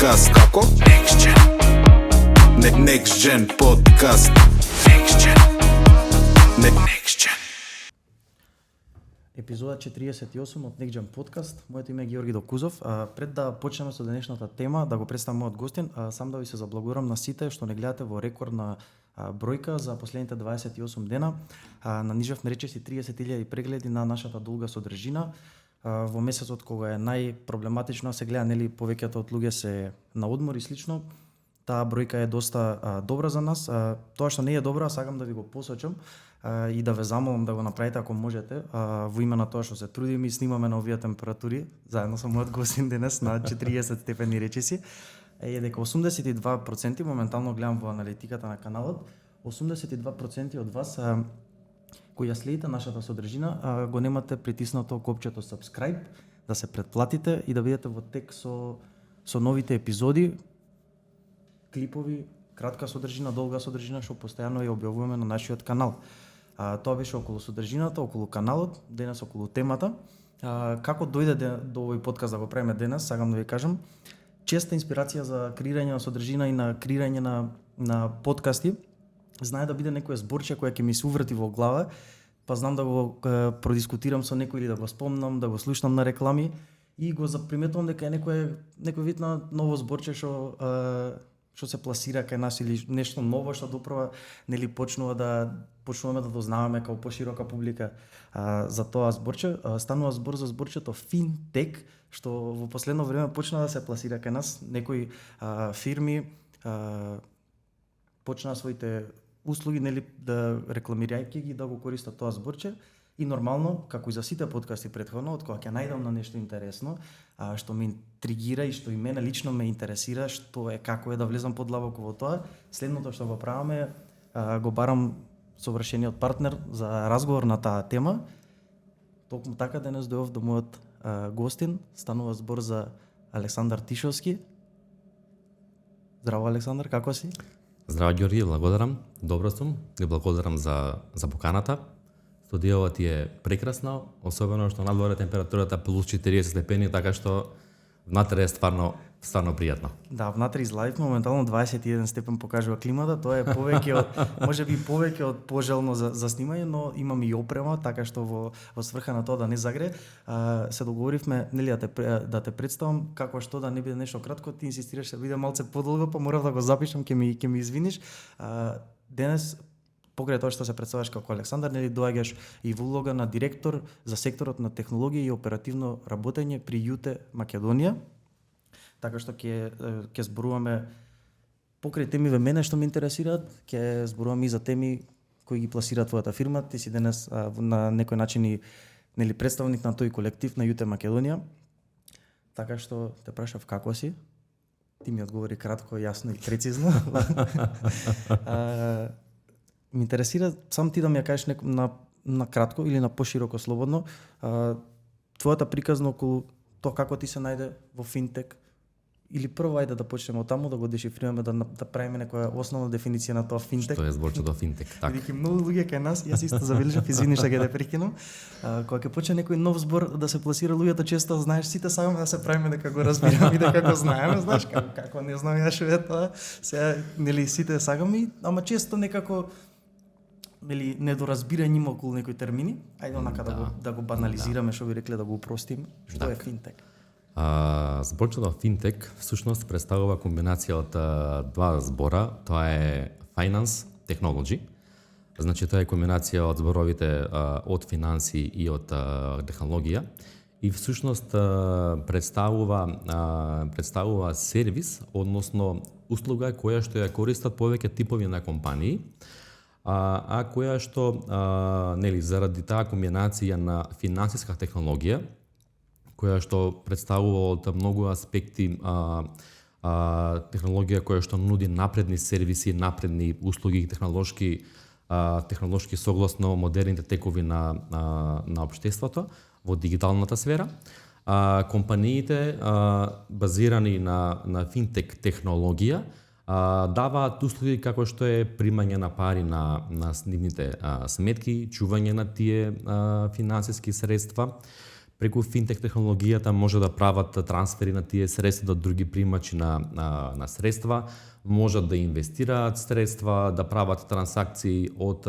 подкаст. Како? Next Gen. Next Gen подкаст. Next Gen. Next Gen. Епизода 48 од Next Gen подкаст. Моето име е Георги Докузов. Пред да почнеме со денешната тема, да го представам мојот гостин, сам да ви се заблагодарам на сите што не гледате во рекордна бројка за последните 28 дена. Нанижавме речиси 30.000 прегледи на нашата долга содржина. Во месецот кога е најпроблематично се гледа, нели, повеќето од луѓе се на одмор и слично. Таа бројка е доста добра за нас. Тоа што не е добро, сакам да ви го посочам и да ве замолам да го направите ако можете, во име на тоа што се трудиме и снимаме на овие температури, заедно со мојот гостин денес на 40 степени речиси, е дека 82% моментално гледам во аналитиката на каналот, 82% од вас кои ја следите нашата содржина, го немате притиснато копчето subscribe, да се претплатите и да бидете во тек со новите епизоди, клипови, кратка содржина, долга содржина, што постојано ја објавуваме на нашиот канал. Тоа беше околу содржината, околу каналот, денес околу темата. Како дојде до овој подкаст да го правиме денес, сакам да ви кажам, честа инспирација за креирање на содржина и на креирање на подкасти, знае да биде некоја зборче која ќе ми се уврти во глава, па знам да го продискутирам со некој или да го спомнам, да го слушнам на реклами и го заприметувам дека е некој вид на ново зборче што се пласира кај нас или нешто ново што доправа, нели, почнуваме да дознаваме као поширока публика за тоа зборче. Станува збор за зборчето финтек, што во последно време почна да се пласира кај нас. Некои фирми почнаа своите услуги, нели, да рекламирајќи ги да го користат тоа зборче. И нормално, како и за сите подкасти претходно, од кога ќе најдам на нешто интересно, што ме интригира и што и мене лично ме интересира, што е, како е да влезам подлабоко во тоа, следното што го праваме, го барам совршениот партнер за разговор на таа тема. Токму така денес дојдов до мојот гостин, станува збор за Александар Тишовски. Здраво, Александар, како си? Здраво, Георги, благодарам. Добро сум. Ви благодарам за поканата. Студијава ти е прекрасно, особено што надвор е температурата плюс 40 степени, така што внатре е стварно пријатно. Да, внатре излаив моментално 21 степен покажува климата, тоа е можеби повеќе од пожелно за снимање, но имам и опрема, така што во сврха на тоа да не загре, се договоривме, нели, да те представам, како што да не биде нешто кратко, ти инсистираш да биде малце подолго, па морав да го запишам, ќе ми извиниш. Денес покрај тоа што се представуваш како Александар, нели, доаѓаш и во улога на директор за секторот на технологија и оперативно работење при ЮТЕ Македонија. Така што ќе зборуваме покрај теми во мене што ме интересираат, ќе зборуваме и за теми кои ги пласира твојата фирма. Ти си денес на некој начин и, нели, представник на тој колектив на ЮТЕ Македонија. Така што те прашав како си. Ти ми одговори кратко, јасно и прецизно. Ме интересира сам ти да ми ја кажеш на кратко или на пошироко слободно твојата приказна околу тоа како ти се најде во финтек, или прво ајде да почнеме од таму, да го дешифрираме, да правиме некоја основна дефиниција на тоа финтек. Што е зборчето финтек, така. Бидејќи многу луѓе кај нас, јас исто забележав, извини што ќе те прекинам, кога ќе почне некој нов збор да се пласира, луѓето често, знаеш, сите сакаме да се правиме дека го разбираме и дека го знаеме, знаеш, како не знам ја што е тоа. Сега, нели, сите сакаме, ама често некако, нели, недоразбирање има околу некои термини. Ајде онака да го банализираме, што ви рекле, да го упростиме. Што е финтек? Зборчето финтек всушност представува комбинација од два збора. Тоа е finance technology. Значи тоа е комбинација од зборовите од финанси и од технологија. И всушност представува сервис, односно услуга која што ја користат повеќе типови на компании, која што, нели, заради таа комбинација на финансиска технологија, која што представува од многу аспекти технологија која што нуди напредни сервиси, напредни услуги, технолошки согласно модерните текови на општеството во дигиталната сфера. Компаниите базирани на финтек технологија даваат услуги како што е примање на пари на нивните сметки, чување на тие финансиски средства, преку финтек технологијата може да прават трансфери на тие средства до други примачи на средства, можат да инвестираат средства, да прават трансакции од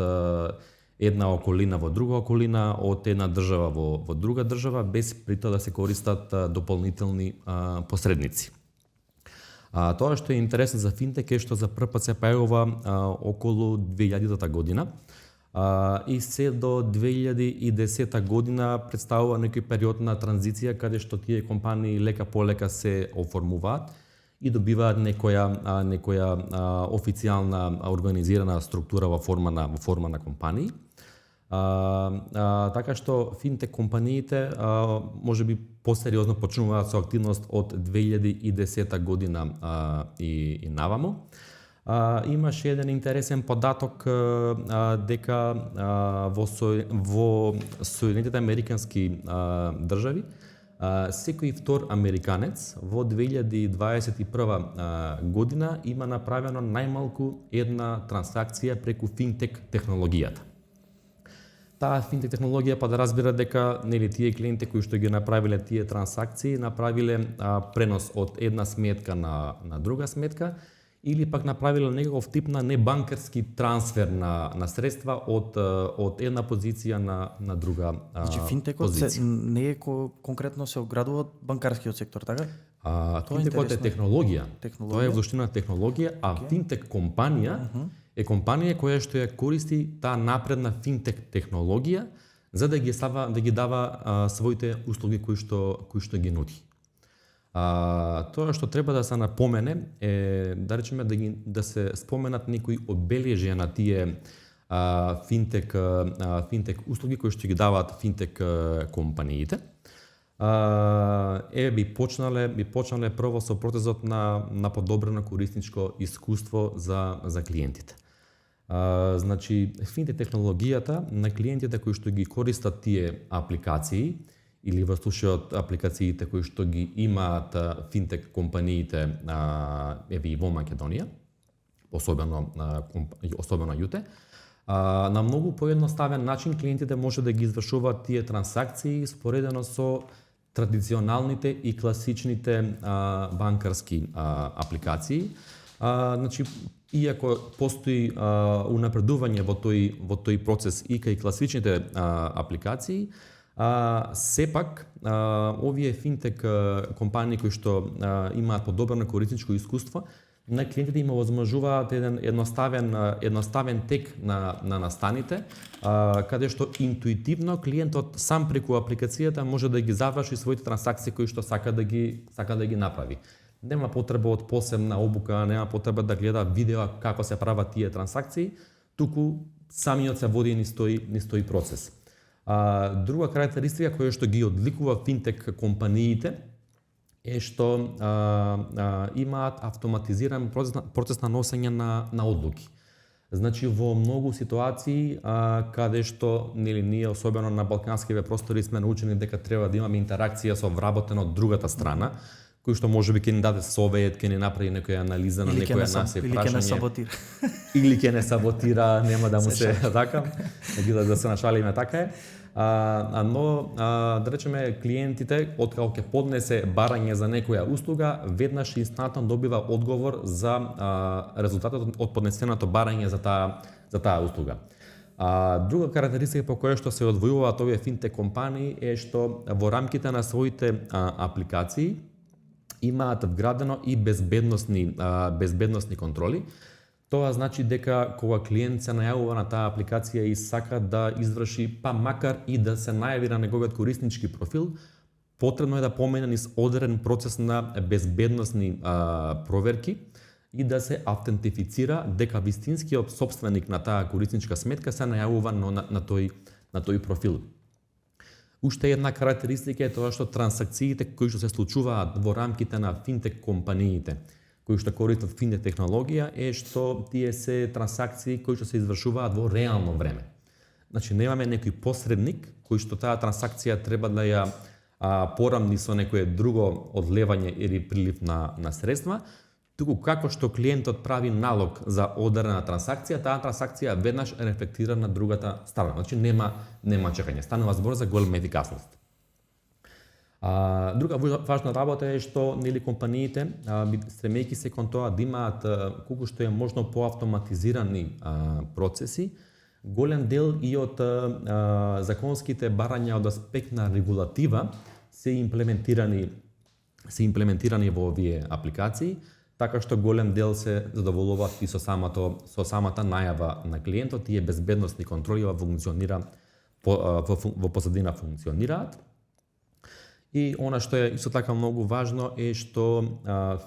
една околина во друга околина, од една држава во друга држава, без при тоа да се користат дополнителни посредници. Тоа што е интересно за финтек е што за прв пат се појавува околу 2000 година и се до 2010 година представува некој период на транзиција каде што тие компании лека полека се оформуваат и добиваат некоја официјална организирана структура во форма на компании. Така што финтек компаниите можеби посериозно почнуваат со активност од 2010 година и наваму. Имаше еден интересен податок дека во Соединетите Американски држави секој втор американец во 2021 година има направено најмалку една трансакција преку финтек технологијата. Таа финтек технологија па да разбира дека тие клиенти кои што ги направиле тие трансакции направиле пренос од една сметка на друга сметка или пак направиле некаков тип на небанкарски трансфер на средства од една позиција на друга Значи финтекот не е конкретно се оградува од банкарскиот сектор, така? Финтекот е технологија. Тоа е вложена технологија, а финтек компанија е компанија која што ја користи таа напредна финтек технологија за да ги дава своите услуги кои што ги нуди. Тоа што треба да се напомене е да речеме да се споменат некои обележја на тие финтек услуги кои што ги даваат финтек компаниите. Би почнале прво со процесот на подобрено корисничко искуство за клиентите. Значи, финтек технологијата на клиентите кои што ги користат тие апликации или во случајот апликациите кои што ги имаат финтек компаниите и во Македонија, особено ЈУТЕ, на многу поедноставен начин клиентите може да ги извршуваат тие трансакции споредено со традиционалните и класичните банкарски апликации. Значи, иако постои унапредување во тој процес и кај класичните апликации, сепак овие финтек компании кои што имаат подобрено корисничко искуство, на клиентите им овозможуваат еден едноставен тек на настаните, каде што интуитивно клиентот сам преку апликацијата може да ги заврши своите трансакции кои што сака да ги направи. Нема потреба од посебна обука, нема потреба да гледа видео како се прават тие трансакции, туку самиот се води низ тој процес. Друга карактеристика која што ги одликува финтек компаниите е што имаат автоматизиран процес на носење на одлуки. Значи, во многу ситуации каде што ние особено на балканскиве простори сме научени дека треба да имаме интеракција со вработен од другата страна, кој што можеби ќе ни даде совет, ќе ни направи некоја анализа на некоја насе прашање. Или ќе не саботира. Или ќе не саботира, нема да му се така, да се нашалиме, така е. Но да речеме клиентите откако ќе поднесе барање за некоја услуга, веднаш инстантно добива одговор за резултатот од поднесеното барање за таа услуга. Друга карактеристика по која што се одвојуваат овие финтек компании е што во рамките на своите апликации имаат вградено и безбедносни контроли. Тоа значи дека кога клиент се најавува на таа апликација и сака да изврши, па макар и да се најави на неговиот кориснички профил, потребно е да помине низ одреден процес на безбедносни проверки и да се автентифицира дека вистинскиот собственик на таа корисничка сметка се најавува на тој профил. Уште една карактеристика е тоа што трансакциите кои што се случуваат во рамките на финтек компаниите, кои што користат финтек технологија, е што тие се трансакции кои што се извршуваат во реално време. Значи, немаме некој посредник кој што таа трансакција треба да ја порамни со некое друго одлевање или прилив на средства, туку како што клиентот прави налог за одредена трансакција, таа трансакција веднаш рефлектира на другата страна. Значи нема чекање, станува збор за голема ефикасност. Друга важна работа е што нели компаниите стремејќи се кон тоа да имаат колку што е можно поавтоматизирани процеси, голем дел и од законските барања од аспект на регулатива се имплементирани во овие апликации, така што голем дел се задоволуваат и со самата најава на клиентот, тие безбедносни контроли во позадина функционираат. И она што е исто така многу важно е што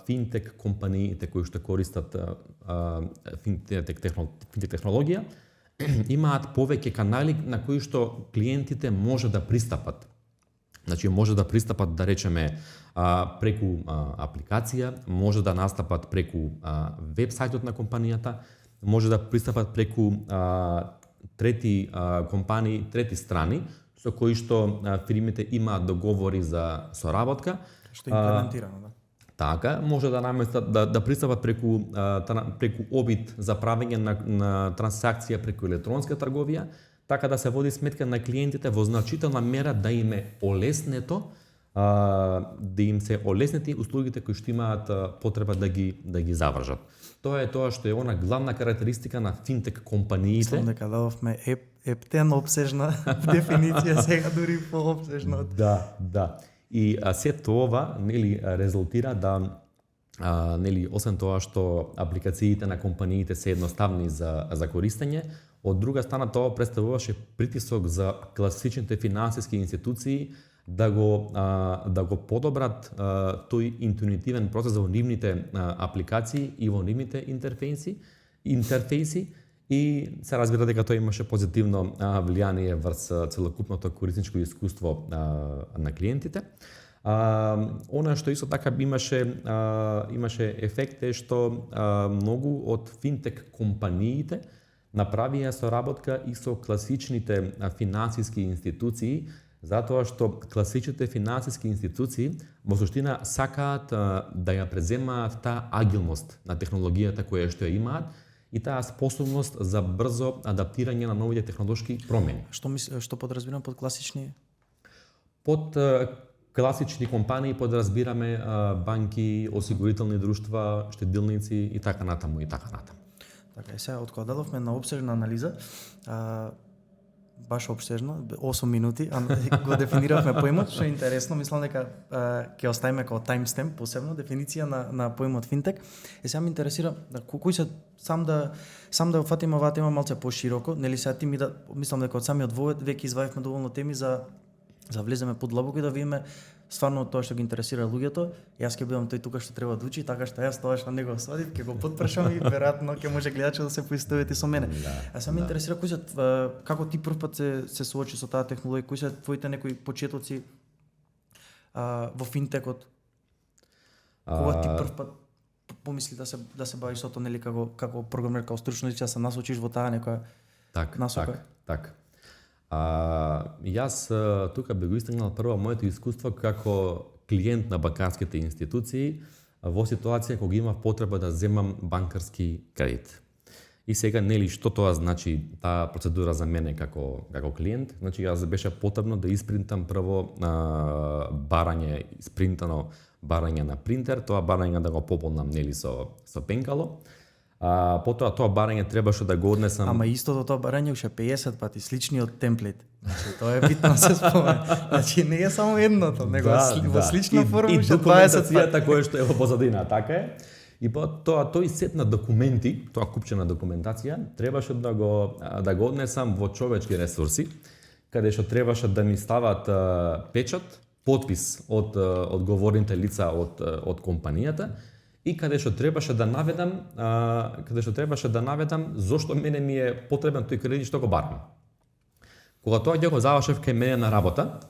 финтек компаниите кои што користат финтек технологија имаат повеќе канали на кои што клиентите може да пристапат. Значи може да пристапат, да речеме, преку апликација, може да настапат преку веб сајтот на компанијата, може да пристапат преку трети компании, трети страни со кои што фирмите имаат договори за соработка. Што е имплементирано, да. Така, може да наместат да пристапат преку обид за правење на трансакција преку електронска трговија, така да се води сметка на клиентите во значителна мера да им е олеснето, да им се олеснети услугите кои што имаат потреба да ги завршат. Тоа е тоа што е она главна карактеристика на финтек компаниите. Мислам дека дадовме ептен обсежна дефиниција, сега дури пообсежна. Да. И се тоа нели резултира да нели освен тоа што апликациите на компаниите се едноставни за користење, од друга страна тоа представуваше притисок за класичните финансиски институции да го подобрат тој интуитивен процес во нивните апликации и во нивните интерфейси и се разбира дека тоа имаше позитивно влијание врз целокупното корисничко искуство на клиентите. Она што исто така имаше ефект е што многу од финтек компаниите направија соработка и со класичните финансиски институции, затоа што класичните финансиски институции во суштина сакаат да ја преземаат таа агилност на технологијата која што ја имаат и таа способност за брзо адаптирање на новите технолошки промени. Што подразбирам под класични? Под класични компании подразбираме банки, осигурителни друштва, штедилници и така натаму. Така, сега од кога дадовме на обсежна анализа, баш обсежно, 8 минути, го дефиниравме поимот, што е интересно, мислам дека ќе оставиме како таймстемп, посебно дефиниција на поимот финтек. Сега ме интересира кои се сам да фатиме оваа тема малце пошироко, нели сега ти мислам дека од самиот вовед веќе извадивме доволно теми за влеземе подлабоко и да видиме стварно тоа што ги интересира луѓето. Јас ќе бидам тој тука што треба да учи, така што јас тоа што него свадив, ќе го потпрашам и веројатно ќе може гледачот да се поистовети со мене. А сега ме интересира кои се како ти првпат се соочи со таа технологија, кои се твоите некои почетоци во финтекот? Кога ти првпат помисли да се бавиш со тоа, нели како програмер, како стручно лице, да се насочиш во таа некоја насока? Так. Јас тука би го истакнал прво моето искуство како клиент на банкарските институции во ситуација кога имав потреба да земам банкарски кредит. И сега нели што тоа значи таа процедура за мене како клиент? Значи јас беше потребно да испринтам прво испринтано барање на принтер, тоа барање да го пополнам нели со пенкало. Потоа тоа барање требаше да го однесам. Ама истото тоа барање уште 50 пати сличниот темплет. Значи тоа е битно се спомена. Значи не е само едното, него во слична форма уште 20 пати. И документацијата која што е во позадина, така е. И тој сет на документи, тоа купче на документација, требаше да го однесам во човечки ресурси, каде што требаше да ми стават печат, подпис од одговорните лица од компанијата, и каде што требаше да наведам зошто мене ми е потребен тој кредит што го барам. Кога тоа ќе го завршев кај мене на работа,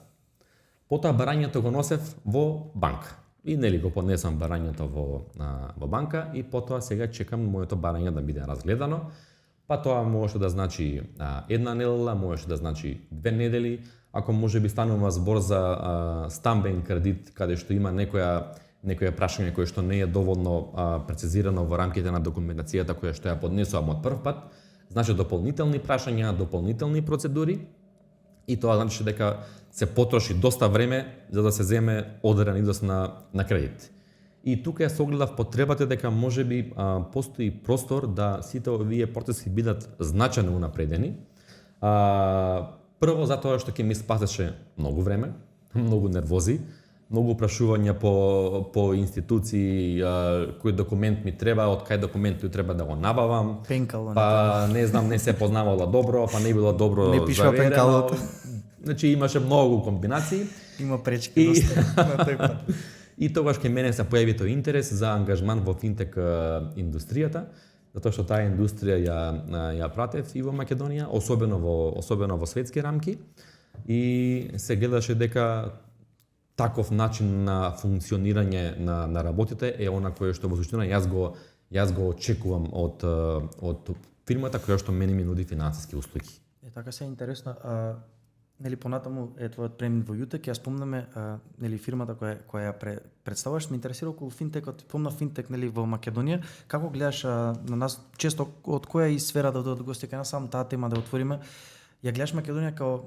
потоа барањето го носев во банка. И нели го поднесам барањето во банка и потоа сега чекам моето барање да биде разгледано. Па тоа можеше да значи една недела, можеше да значи 2 недели, ако можеби станува збор за стамбен кредит каде што има некоја прашање кое што не е доволно прецизирано во рамките на документацијата која што ја поднесувам од прв пат, значи дополнителни прашања, дополнителни процедури И тоа значи дека се потроши доста време за да се земе одреден изnos на кредит. И тука ја согледав потребата дека можеби постои простор да сите овие процеси бидат значајно унапредени. Прво затоа што ќе ми спасеше многу време, многу нервози, многу прашувања по институции, кој документ ми треба, од кај документ треба да го набавам. Пенкало. Па не знам, не се познавала добро, па не било добро Не пишува заверено. пенкалот. Значи имаше многу комбинации. Има пречки доста на тој пат. И тогаш кај мене се појави тој интерес за ангажман во финтек индустријата, затоа што таа индустрија ја пратев и во Македонија, особено во светски рамки, и се гледаше дека таков начин на функционирање на работите е она кое што во суштина јас го очекувам од фирмата која што мене ми нуди финансиски услуги. Така се интересно. Нели понатаму е твојот премин во Јутек, ја спомнаме нели фирмата која ја представуваш, ме интересира околу финтекот, помна финтек нели во Македонија, како гледаш на нас често од која и сфера да додат гости кај нас, само таа тема да отвориме. Ја гледаш Македонија као,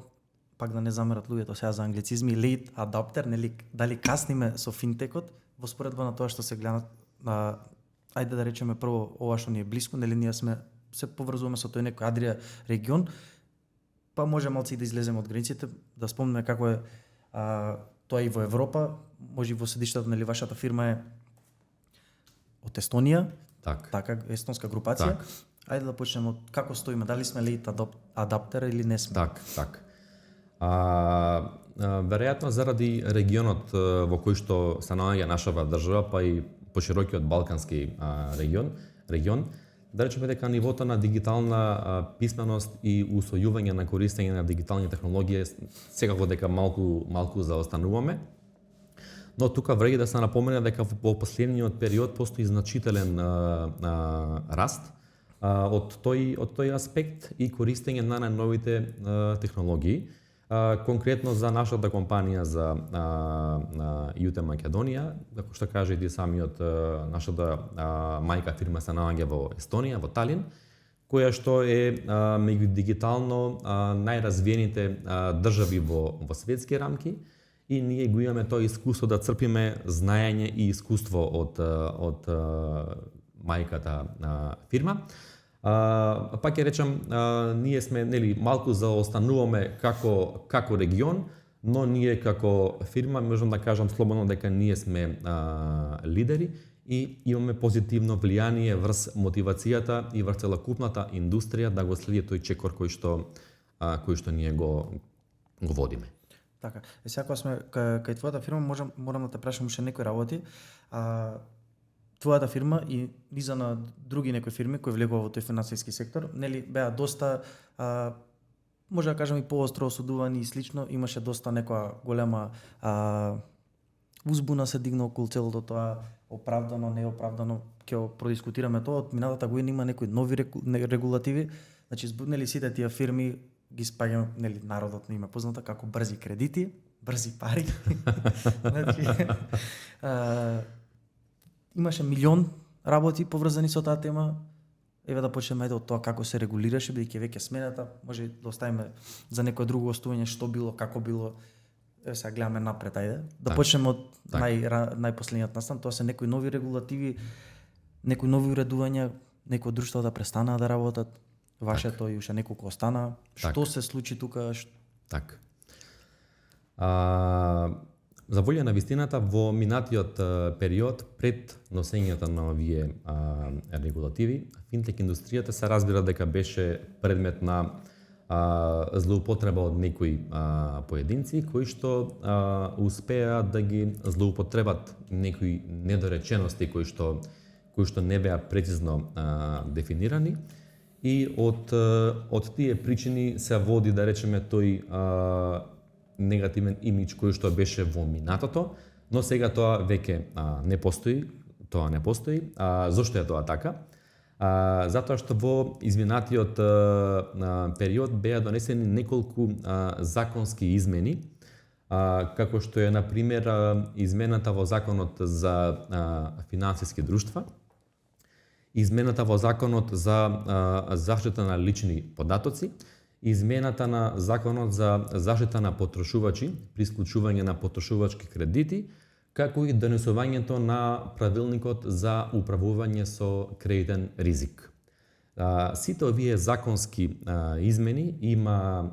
пак да не замерат луѓето сега за англицизми, late adopter, нели дали касниме со финтекот во споредба на тоа што се гледа ајде да речеме прво ова што ни е блиско, нели ние се поврзуваме со тој некој Адрија регион, па може малци да излеземе од границите, да спомнеме како е тоа и во Европа, може и во седиштето, нели вашата фирма е од Естонија, така естонска групација. Так. Ајде да почнеме од како стоиме, дали сме late adopter или не сме? Так. Веројатно заради регионот во кој што се наоѓа нашава држава, па и поширокиот балкански регион, да речеме дека нивото на дигитална писменост и усвојување на користење на дигитални технологии секако дека малку заостануваме. Но тука вреди да се напомене дека во последниот период постои значителен раст од тој аспект и користење на најновите технологии. Конкретно за нашата компанија за UT Македонија, како што кажа и ти самиот, нашата мајка фирма се наоѓа во Естонија, во Талин, која што е меѓу дигитално најразвиените држави во светски рамки, и ние го имаме тоа искуство да црпиме знаење и искуство од мајката фирма. Пак ќе речам, ние сме нели малку заостануваме како регион, но ние како фирма можам да кажам слободно дека ние сме лидери и имаме позитивно влијание врз мотивацијата и врз целокупната индустрија да го следи тој чекор кој што ние го водиме. Така. Сега кога сме кај твојата фирма, морам да те прашам уште некои работи. Твојата фирма и низа на други некои фирми кои влегува во тој финансиски сектор, нели беа доста може да кажам и поостро осудувани и слично, имаше доста некоја голема узбуна се дигна околу целото тоа, оправдано, неоправдано, ќе го продискутираме тоа. Од минатата година има некои нови регулативи, значи збуднели сите тие фирми ги спаѓаме, нели народот не има позната како брзи кредити, брзи пари. Значи имаше милион работи поврзани со таа тема. Еве да почнеме од тоа како се регулираше, бидејќи веќе смената, може да оставиме за некое друго гостување што било, како било. Еве сега гледаме напред, ајде. Да почнеме од најпоследниот настан, тоа се некои нови регулативи, некои нови уредувања, некои друштва да престанаа да работат, вашето и уште неколку остана. Што се случи тука? Так. За волја на вистината, во минатиот период, пред носењето на овие регулативи, финтек индустријата се разбира дека беше предмет на злоупотреба од некои поединци, кои што успеа да ги злоупотребат некои недоречености кои што не беа прецизно дефинирани, и од тие причини се води, да речеме, тој негативен имидж кој што беше во минатото, но сега тоа веќе не постои. Зошто е тоа така? Затоа што во изминатиот период беа донесени неколку законски измени, како што е, например, измената во законот за финансиски друштва, измената во законот за заштита на лични податоци измената на законот за заштита на потрошувачи при исклучување на потрошувачки кредити, како и донесувањето на правилникот за управување со кредитен ризик. Сите овие законски измени има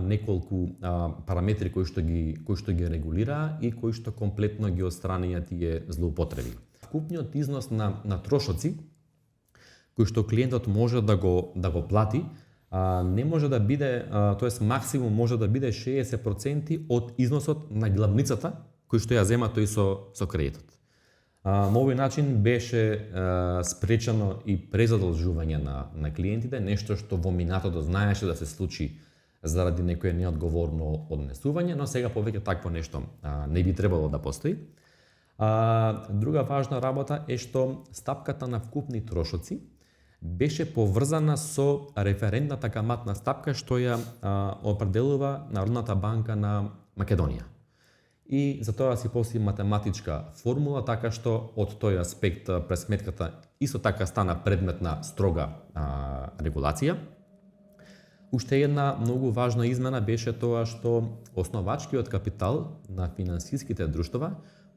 неколку параметри кои што ги регулираа и кои што комплетно ги отстранија тие злоупотреби. Вкупниот износ на трошоци кој што клиентот може да го плати, не може да биде, тоест максимум може да биде 60% од износот на главницата кој што ја зема тој со кредитот. На овој начин беше спречено и презадолжување на клиентите, нешто што во минатото знаеше да се случи заради некое неодговорно однесување, но сега повеќе такво нешто не би требало да постои. Друга важна работа е што стапката на вкупни трошоци беше поврзана со референтната каматна стапка што ја определува Народната банка на Македонија. И за тоа си постои математичка формула, така што од тој аспект пресметката исто така стана предмет на строга регулација. Уште една многу важна измена беше тоа што основачкиот капитал на финансиските друштва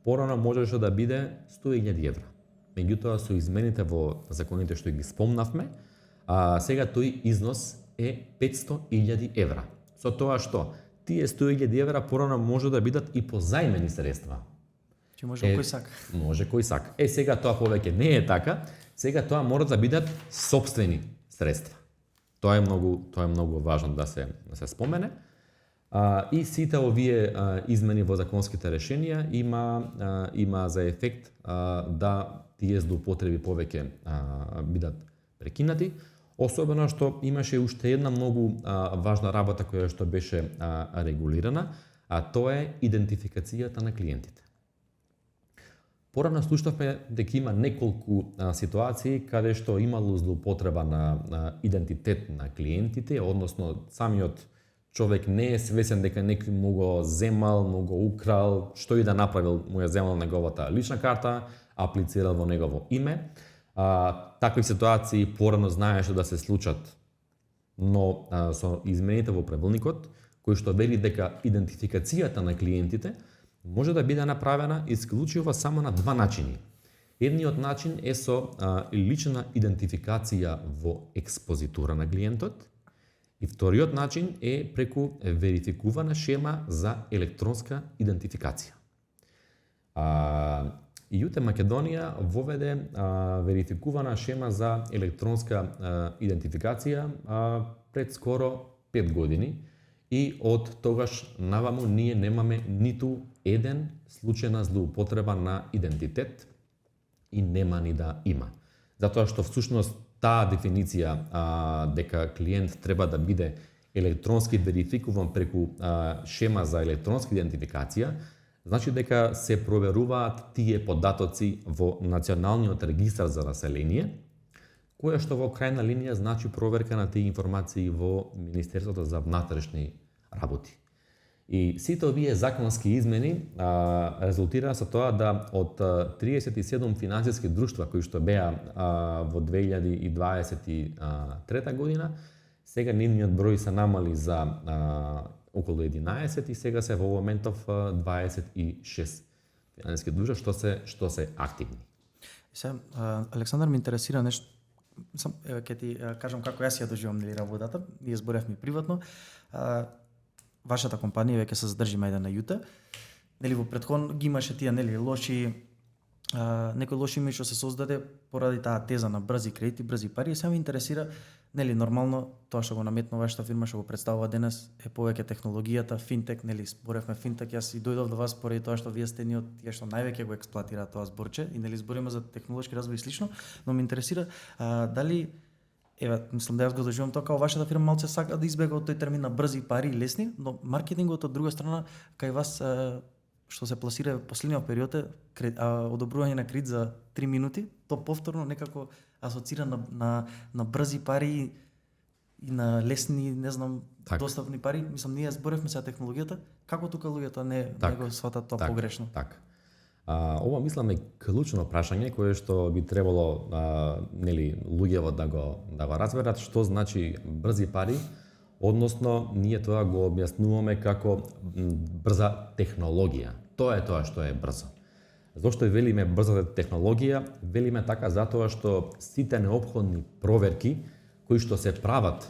порано можеше да биде 100.000 евра. Меѓутоа со измените во законите што ги спомнавме, сега тој износ е 500.000 евра. Со тоа што тие 100.000 евра порано може да бидат и позајмени средства. Че може кој сака. Може кој сака. Сега тоа повеќе не е така, сега тоа мора да бидат сопствени средства. Тоа е многу важно да се спомене. И сите овие измени во законските решенија има за ефект да тие злоупотреби повеќе бидат прекинати. Особено што имаше уште една многу важна работа која што беше регулирана, а тоа е идентификацијата на клиентите. Порано слушнавме дека има неколку ситуации каде што имало злоупотреба на идентитет на клиентите, односно самиот човек не е свесен дека некој му го земал, му го украл, што и да направил, му ја земал неговата лична карта, аплицирал во негово име. Такви ситуации порано знаеше да се случат, но со измените во правилникот, кој што вели дека идентификацијата на клиентите може да биде направена исклучиво само на два начини. Едниот начин е со лична идентификација во експозитура на клиентот и вториот начин е преку верификувана шема за електронска идентификација. ИУТ Македонија воведе верификувана шема за електронска идентификација пред скоро 5 години и од тогаш наваму ние немаме ниту еден случај на злоупотреба на идентитет и нема ни да има. Затоа што всушност таа дефиниција дека клиент треба да биде електронски верификуван преку шема за електронска идентификација, значи дека се проверуваат тие податоци во Националниот регистар за население, која што во крајна линија значи проверка на тие информации во Министерството за внатрешни работи. И сите овие законски измени резултира со тоа да од 37 финансиски друштва кои што беа во 2023 година, сега нивниот број се намали за околу 11 и сега се во моментов 26 финансиски друштва што се активни. Се Александар, ме интересира нешто. Ќе ти кажам како јас ја доживам работата. Ние зборевме приватно. Вашата компанија веќе се задржи мајде на ЮТ. Нели во претходно ги имаше тие лоши некои лоши имидж што се создаде поради таа теза на брзи кредити, брзи пари. Сега ме интересира, нели нормално тоа што го наметнува вашата фирма, што го представува денес е повеќе технологијата, финтек, нели зборевме финтек, јас и дојдов до вас поради тоа што вие сте ни од тие што највеќе го експлоатираат тоа зборче и нели збориме за технолошки развој и слично, но ме интересира дали мислам да јас го доживам тоа како вашата фирма малце сака да избега од тој термин на брзи пари и лесни, но маркетингот од друга страна кај вас што се пласира во последниот период е одобрување на кредит за 3 минути, то повторно некако асоцира на брзи пари и на лесни, не знам, достапни пари. Мислам, ние зборевме за технологијата, како тука луѓето не го сватат тоа погрешно? Така. Ова мислам е клучно прашање кое што би требало нели луѓето да го разберат што значи брзи пари, односно ние тоа го објаснуваме како брза технологија. Тоа е тоа што е брзо. Зошто велиме брзата технологија? Велиме така затоа што сите неопходни проверки кои што се прават,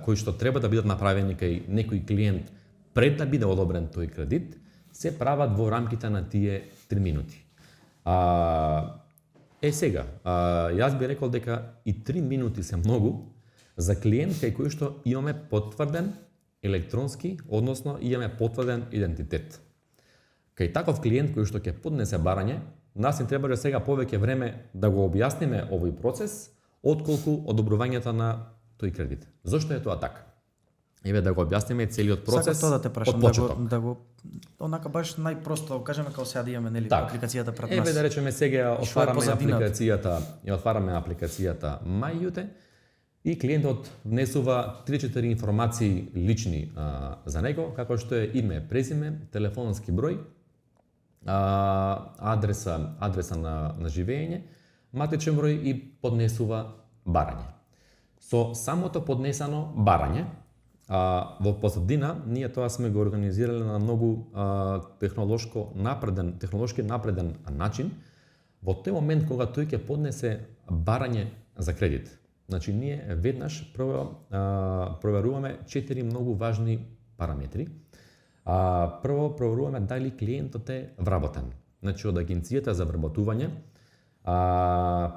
кои што треба да бидат направени кај некој клиент пред да биде одобрен тој кредит, се прават во рамките на тие 3 минути. Сега, јас би рекол дека и 3 минути се многу за клиент кај кој што имаме потврден електронски, односно имаме потврден идентитет. Кај таков клиент кој што ќе поднесе барање, нас ни требаше сега повеќе време да го објасниме овој процес, отколку одобрувањето на тој кредит. Зошто е тоа така? Еве да го објасниме целиот процес. Сакам тоа да те прашам, од почеток. да го онака баш најпросто, кажеме како сега да имаме нели Так. апликацијата пред нас. Еве да речеме сега отвараме позадината? апликацијата Мајјуте и клиентот внесува 3-4 информации лични за него, како што е име, презиме, телефонски број, адреса на живење, матичен број и поднесува барање. Со самото поднесено барање, во позадина ние тоа сме го организирале на многу технолошки напреден начин. Во тој момент кога тој ќе поднесе барање за кредит, значи ние веднаш проверуваме 4 многу важни параметри. Прво проверуваме дали клиентот е вработен. Значи од агенцијата за вработување,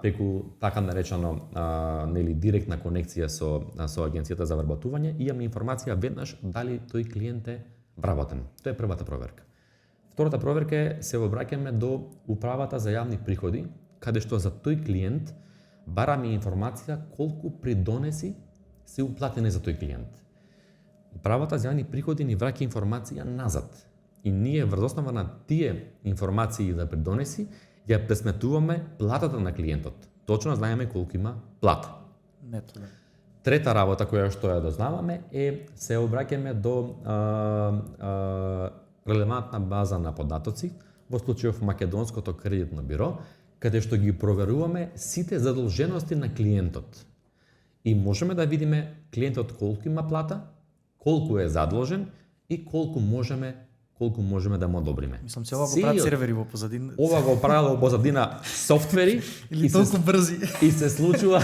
преку така наречено нели директна конекција со агенцијата за вработување, имаме информација веднаш дали тој клиент е вработен. Тоа е првата проверка. Втората проверка е се обраќаме до управата за јавни приходи, каде што за тој клиент бараме информација колку придонеси се уплатени за тој клиент. Управата за јавни приходи ни враќа информација назад. И ние врз основа на тие информации за придонеси ја пресметуваме платата на клиентот. Точно знаеме колку има плата. Нето, да. Трета работа која што ја дознаваме е се обраќаме до релевантна база на податоци, во случајов Македонското кредитно биро, каде што ги проверуваме сите задолжености на клиентот. И можеме да видиме клиентот колку има плата, колку е задолжен и колку можеме да му одобриме. Мислам се ова го прават сервери во позадина. Ова го правило во позадина софтвери Или толку брзи. и се случува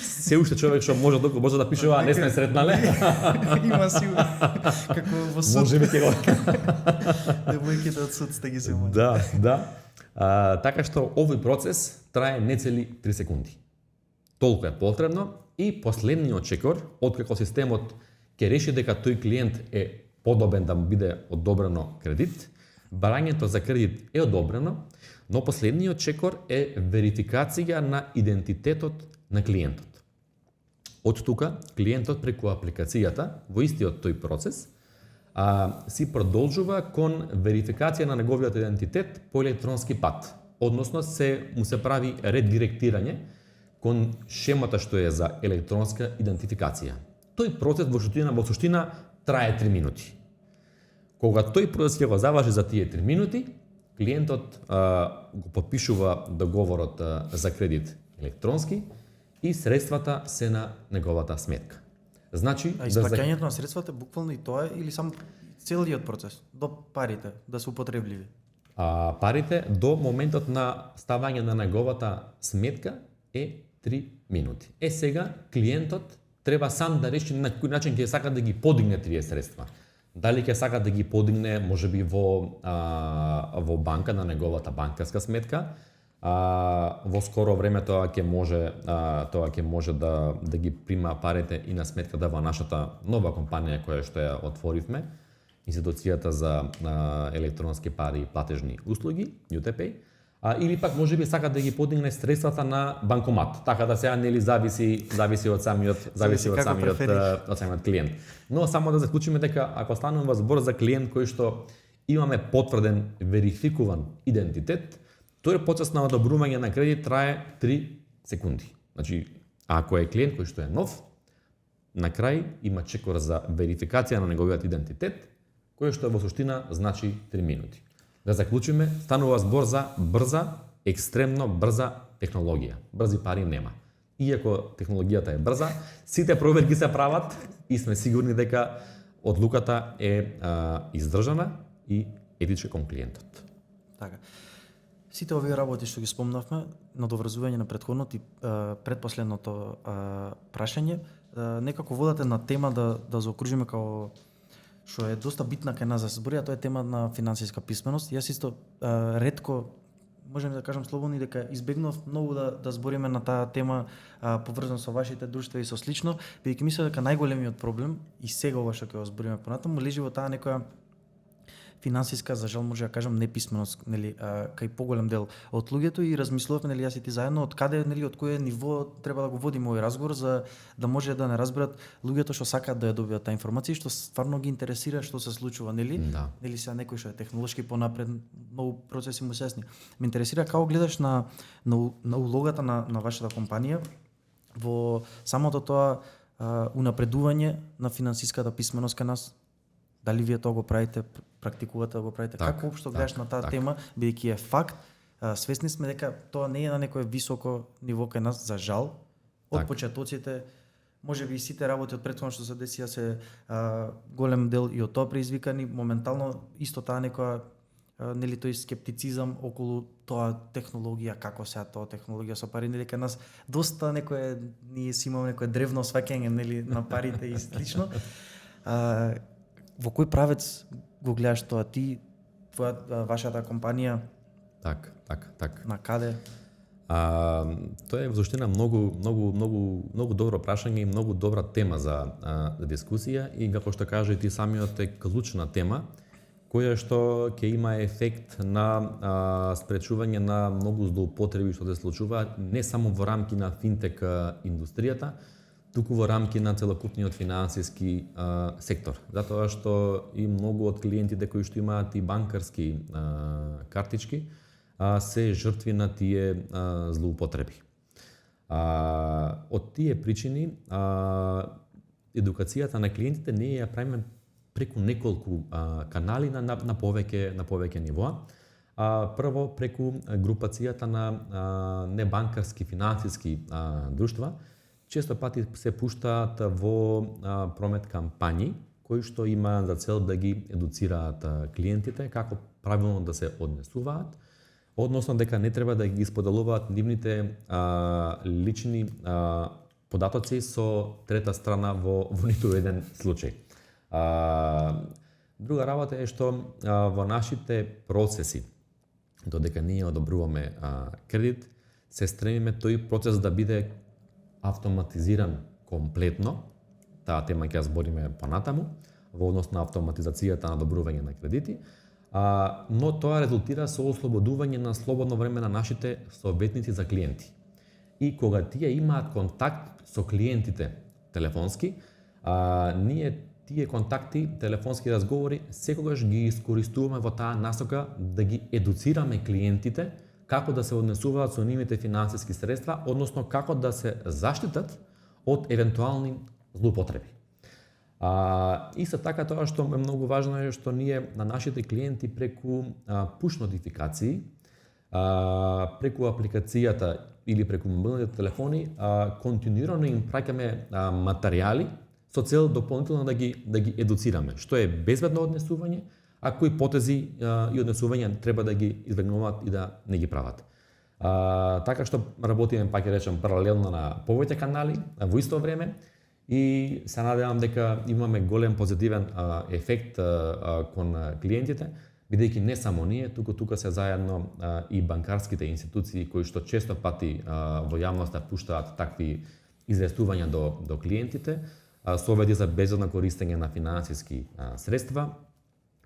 се уште човек што може толку брзо да пишува, не сме сретнале. Има сигурно. Како во суд. Можеме ќе го. Девојките од суд сте ги земали. Да. Така што овој процес трае нецели 3 секунди. Толку е потребно и последниот чекор, откако системот ќе реши дека тој клиент е подобен да му биде одобрено кредит, барањето за кредит е одобрено, но последниот чекор е верификација на идентитетот на клиентот. Од тука, клиентот преку апликацијата, во истиот тој процес, си продолжува кон верификација на неговиот идентитет по електронски пат. Односно, му се прави редиректирање кон шемата што е за електронска идентификација. Тој процес во суштина трае 3 минути. Кога тој процес ќе го заврши за тие 3 минути, клиентот го подпишува договорот за кредит електронски и средствата се на неговата сметка. Значи, исплаќањето на средствата буквално и тоа е или само целиот процес до парите да се употребливи? Парите до моментот на ставање на неговата сметка е 3 минути. Сега клиентот треба сам да реши на кој начин ќе сака да ги подигне тие средства. Дали ќе сака да ги подигне можеби во банка на неговата банкарска сметка. Во скоро време тоа ќе може да ги прима парите и на сметката во нашата нова компанија која што ја отворивме, институцијата за електронски пари и платежни услуги, UTPay. Или пак можеби сака да ги подигне средствата на банкомат. Така да сега нели зависи од самиот клиент. Но само да заклучиме дека ако станува збор за клиент кој што имаме потврден верификуван идентитет, тој процес на одобрување на кредит трае 3 секунди. Значи, ако е клиент кој што е нов, на крај има чекор за верификација на неговиот идентитет, кој што во суштина значи 3 минути. Да заклучиме, станува збор за брза, екстремно брза технологија. Брзи пари нема. иако технологијата е брза, сите проверки се прават и сме сигурни дека одлуката е издржана и етичка кон клиентот. Така. Сите овие работи што ги спомнавме, надоврзување на претходното и предпоследното прашање, некако водате на тема да заокружиме као што е доста битна кај нас за збори, а тоа е тема на финансиска писменост. Јас исто ретко можем да кажам слободно и дека избегнав многу да збориме на таа тема поврзано со вашите друштва и со слично, бидејќи мислам дека најголемиот проблем и сега ова што ќе го збориме понатаму лежи во таа некоја финансиска, за жал може да кажам, неписменост, нели, кај поголем дел од луѓето и размислувавме, нели, јас и ти заедно, од каде, нели, од кое ниво треба да го водиме овој разговор за да може да не разберат луѓето што сакаат да ја добијат таа информација и што стварно ги интересира што се случува, нели? Да. Нели сега некој што е технолошки понапред, многу процеси му сесни. Ме интересира како гледаш на улогата на вашата компанија во самото тоа унапредување на финансиската писменост кај нас. Дали вие тоа го правите, практикувате да го правите? Како општо гледаш на таа тема, бидејќи е факт, свесни сме дека тоа не е на некое високо ниво кај нас, за жал. Од почетоците, можеби и сите работи од претходно што се десија се голем дел и од тоа предизвикани, моментално исто таа некоја нели тој скептицизам околу тоа технологија, како сега тоа технологија со пари, нели кај нас доста некое ние си имаме некое древно сваќање, нели, на парите и слично. Во кој правец го гледаш тоа ти, вашата компанија? Так. На каде? Тоа е во суштина многу добро прашање и многу добра тема за дискусија и како што кажа и ти самиот е клучна тема која што ќе има ефект на спречување на многу злоупотреби што се случуваат не само во рамки на финтек индустријата, туку во рамки на целокупниот финансиски сектор. Затоа што и многу од клиентите кои што имаат и банкарски картички се жртви на тие злоупотреби. Од тие причини едукацијата на клиентите не ја правиме преку неколку канали на повеќе нивоа. Прво преку групацијата на небанкарски финансиски друштва, често пати се пуштаат во промет кампањи кои што има за цел да ги едуцираат клиентите како правилно да се однесуваат, односно дека не треба да ги споделуваат нивните лични податоци со трета страна во ниту еден случај. Друга работа е што во нашите процеси, додека ние одобруваме кредит, се стремиме тој процес да биде автоматизиран комплетно. Таа тема ќе ја збориме понатаму во однос на автоматизацијата на одобрување на кредити, но тоа резултира со ослободување на слободно време на нашите советници за клиенти. И кога тие имаат контакт со клиентите телефонски, ние тие контакти, телефонски разговори, секогаш ги искористуваме во таа насока да ги едуцираме клиентите како да се однесуваат со нивните финансиски средства, односно како да се заштитат од евентуални злоупотреби. Исто така тоа што е многу важно е што ние на нашите клиенти преку push нотификации, преку апликацијата или преку мобилните телефони, континуирано им праќаме материјали со цел дополнително да ги едуцираме, што е безбедно однесување, а кои потези и однесувања треба да ги избегнуваат и да не ги прават. Така што работиме, пак ќе речем, паралелно на повеќе канали во исто време и се надевам дека имаме голем позитивен ефект кон клиентите, бидејќи не само ние, тука се заедно и банкарските институции кои што често пати во јавноста пуштаат такви известувања до клиентите, совети за безбедно користење на финансиски средства.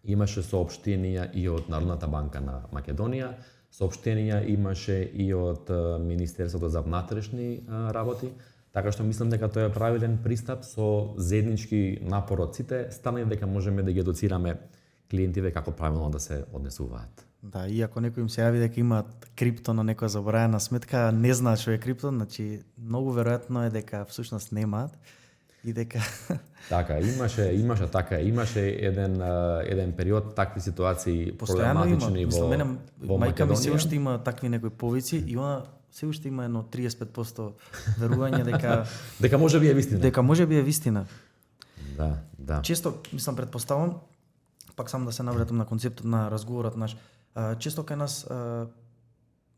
Имаше соопштенија и од Народната банка на Македонија, соопштенија имаше и од Министерството за внатрешни работи, така што мислам дека тоа е правилен пристап со заеднички напор од сите страни дека можеме да ги едуцираме клиентиве како правилно да се однесуваат. Да, и ако некој им се јави дека имаат крипто на некоја забораена сметка, не знаат што е крипто, значи многу веројатно е дека всушност немаат. И дека така, имаше еден период такви ситуации проблематични во Македонија. Мајка ми се уште има такви некои повици и она се уште има едно 35% верување Дека може би е вистина. дека може би е вистина. Да. Често, мислам, предпоставам, пак сам да се навратам на концептот на разговорот наш, често кај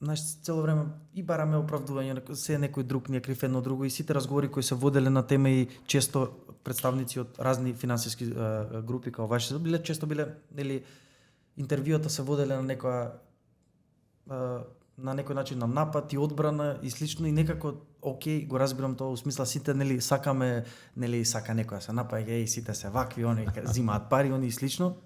нас цело време и бараме оправдување, се некој друг ни е крив едно друго и сите разговори кои се воделе на тема и често представници од разни финансиски групи како ваши често биле нели интервјуата се воделе на некоја на некој начин на напад и одбрана и слично и некако окей, го разбирам тоа, во смисла сите нели сакаме, нели сака некоја се напаѓа и сите се вакви, они зимаат пари, они и слично.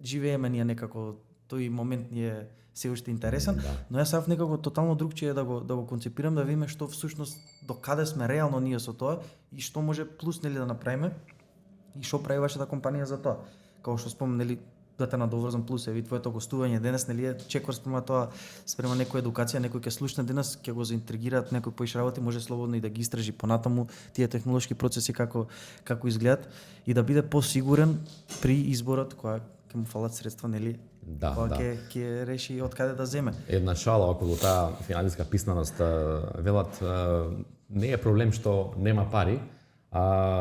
Живееме ние некако, тој момент ни е се уште интересен, но јас сав некако тотално другчие да го концепирам, да видиме што всушност до каде сме реално ние со тоа и што може плюс нели да направиме и што прави вашата компанија за тоа. Како што спомнам, нели да те надоврзам плюс еви твоето гостување денес, нели е чекор спрема тоа, спрема некоја едукација, некој ќе слушне денес, ќе го заинтригираат некој поиш работи, може слободно и да ги истражи понатаму тие технолошки процеси како изгледат и да биде посигурен при изборот кога ќе му фалат средства, нели? Кога ќе реши од каде да земе. Една шала околу таа финансиска писменост, велат не е проблем што нема пари,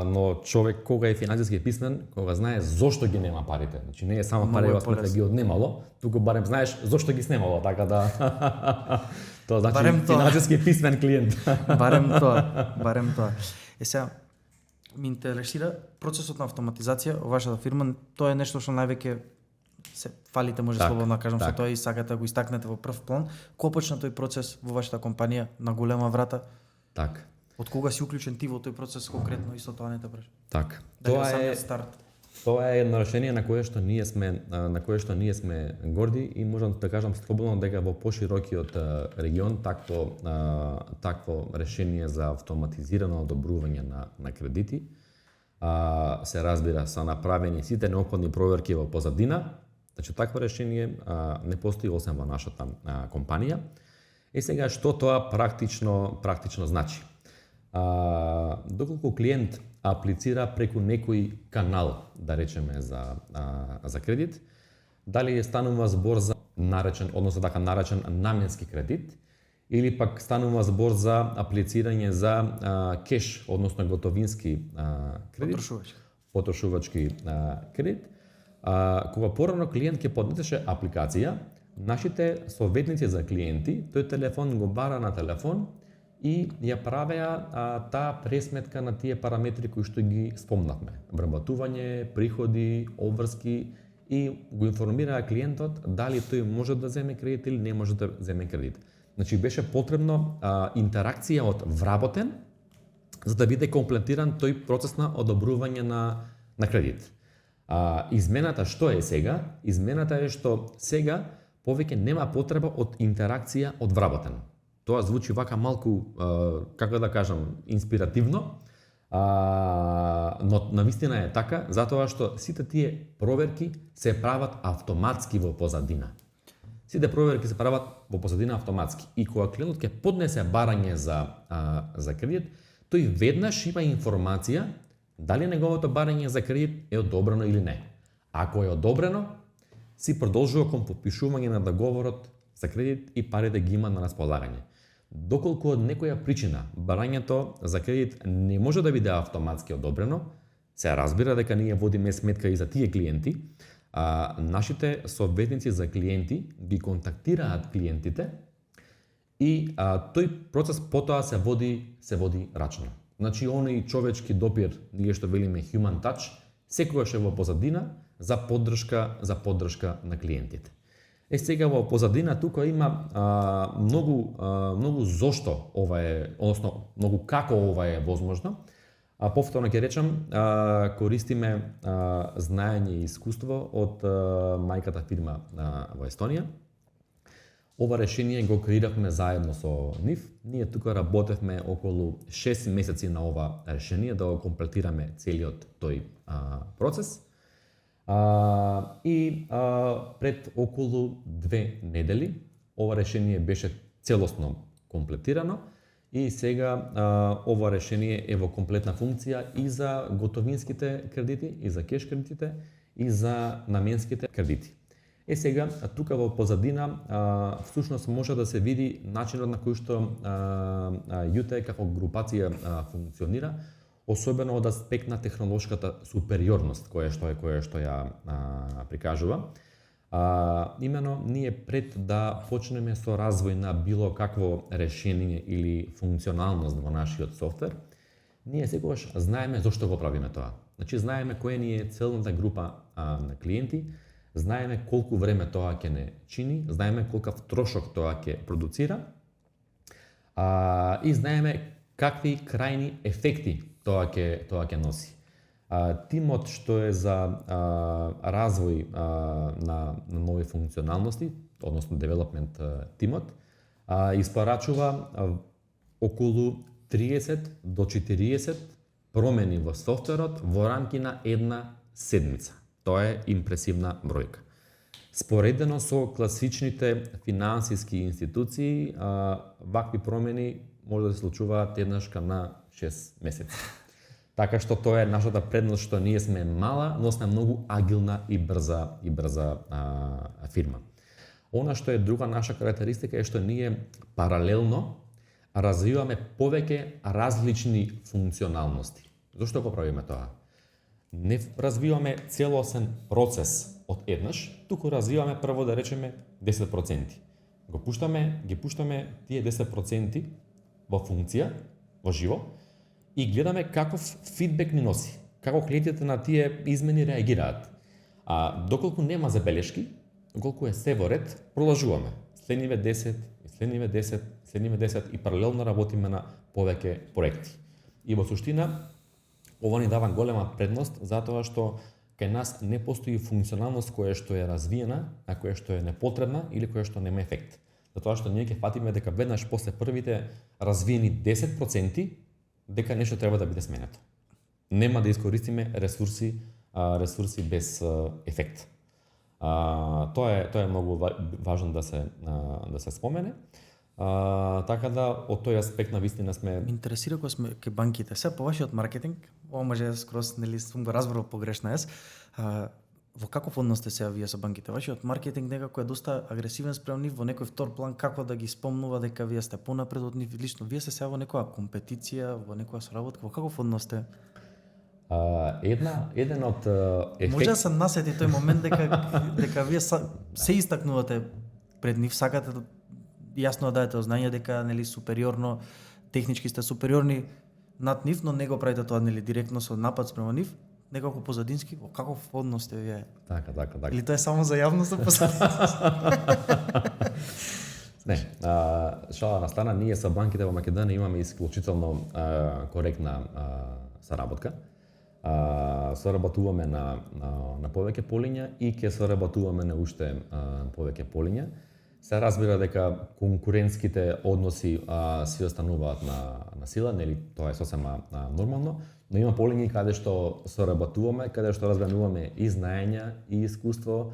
но човек кога е финансиски писмен, кога знае зошто ги нема парите. Значи не е само пари да ги однемало, туку барем знаеш зошто ги снемало, така да тоа значи барем финансиски писмен клиент. барем тоа. Сега ми интересира процесот на автоматизација во вашата фирма, тоа е нешто што највеќе се фалите, може слободно да кажам, што тоа и сакате да го истакнете во прв план. Кога почна тој процес во вашата компанија на голема врата? Так. Од кога си уклучен ти во тој процес конкретно, исто тоа не те прашам. Так. Тоа е едно решение на кое што ние сме горди и можам да кажам слободно дека во поширокиот регион такво решение за автоматизирано одобрување на кредити се разбира са направени сите неопходни проверки во позадина. Значи такво решение не постои освен во нашата компанија. И сега што тоа практично значи? Доколку клиент аплицира преку некој канал, да речеме за кредит, дали станува збор за наречен наменски кредит, или пак станува збор за аплицирање за кеш, односно готовински кредит, потрошувачки кредит, кога порано клиент ќе поднесеше апликација, нашите советници за клиенти, тој телефон го бара на телефон и ја правеа таа пресметка на тие параметри кои што ги спомнавме. Вработување, приходи, обврски и го информираа клиентот дали тој може да земе кредит или не може да земе кредит. Значи беше потребно интеракција од вработен за да биде комплетиран тој процес на одобрување на кредит. Измената што е сега? Измената е што сега повеќе нема потреба од интеракција од вработен. Тоа звучи вака малку, како да кажам, инспиративно, но навистина е така, затоа што сите тие проверки се прават автоматски во позадина. Сите проверки се прават во позадина автоматски. И кога клиентот ќе поднесе барање за кредит, тој веднаш има информација дали неговото барање за кредит е одобрено или не. Ако е одобрено, си продолжува кон подпишување на договорот за кредит и парите ги има на располагање. Доколку од некоја причина барањето за кредит не може да биде автоматски одобрено, се разбира дека ние водиме сметка и за тие клиенти, нашите советници за клиенти ги контактираат клиентите и тој процес потоа се води рачно. Значи оној човечки допир, ние што велиме human touch, секогаш е во позадина за поддршка на клиентите. Сега во позадина тука има многу зошто ова е, односно многу како ова е возможно. Повторно ќе речам, користиме знаење и искуство од мајката фирма во Естонија. Ова решение го креиравме заедно со нив. Ние тука работевме околу 6 месеци на ова решение да го комплетираме целиот тој процес. Пред околу 2 недели ова решение беше целосно комплетирано и сега ова решение е во комплетна функција и за готовинските кредити, и за кеш кредитите, и за наменските кредити. Сега, тука во позадина, всушност може да се види начинот на кој што UTE како групација функционира, особено од аспект на технолошката супериорност која што ја прикажува. Имено ние пред да почнеме со развој на било какво решение или функционалност во нашиот софтвер, ние секогаш знаеме зошто го правиме тоа. Значи знаеме која ни е целната група на клиенти, знаеме колку време тоа ќе не чини, знаеме колкав трошок тоа ќе продуцира и знаеме какви крајни ефекти тоа ќе носи. Тимот што е за развој на нови функционалности, односно development тимот, испорачува околу 30 до 40 промени во софтверот во рамки на една седмица. Тоа е импресивна бројка. Споредено со класичните финансиски институции, вакви промени може да се случуваат еднашка на 6 месеци. Така што тоа е нашата предност што ние сме мала, но сме многу агилна и брза фирма. Она што е друга наша карактеристика е што ние паралелно развиваме повеќе различни функционалности. Зошто го правиме тоа? Не развиваме целосен процес од еднаш, туку развиваме прво да речеме 10%. Ги пуштаме тие 10% во функција, во живо, и гледаме каков фидбек ни носи, како клиентите на тие измени реагираат. Доколку нема забелешки, доколку е се во ред, продолжуваме. Следниве 10 и паралелно работиме на повеќе проекти. И во суштина, ова ни дава голема предност, затоа што кај нас не постои функционалност која што е развиена, а која што е непотребна или која што нема ефект. Затоа што ние ќе фатиме дека веднаш после првите развиени 10%, дека нешто треба да биде сменето. Нема да искористиме ресурси без ефект. Тоа е многу важно да се спомене. Така да од тој аспект на вистина сме интересира кога сме кај банките. Се по вашиот маркетинг, ова може скроз нели сум го разбрал погрешно јас. Во каков однос сте сега вие со банките? Вашиот маркетинг некако е доста агресивен спрема нив, во некој втор план како да ги спомнува дека вие сте понапред од нив лично. Вие сте сега во некоја компетиција, во некоја соработка, во каков однос сте? Еден од ефект... Може да се насети тој момент дека вие се истакнувате пред нив, сакате јасно да дадете знање дека нели супериорно, технички сте супериорни над нив, но не го правите тоа нели директно со напад спрема нив, некако позадински, во каков однос сте вие? Така. Или тоа е само за јавноста Не, шала на страна, ние со банките во Македонија имаме исклучително коректна соработка. Соработуваме на повеќе полиња и ќе соработуваме на уште повеќе полиња. Се разбира дека конкурентските односи си остануваат на сила, нели тоа е сосема нормално, но има полиња каде што соработуваме, каде што разменуваме и знаења и искуство,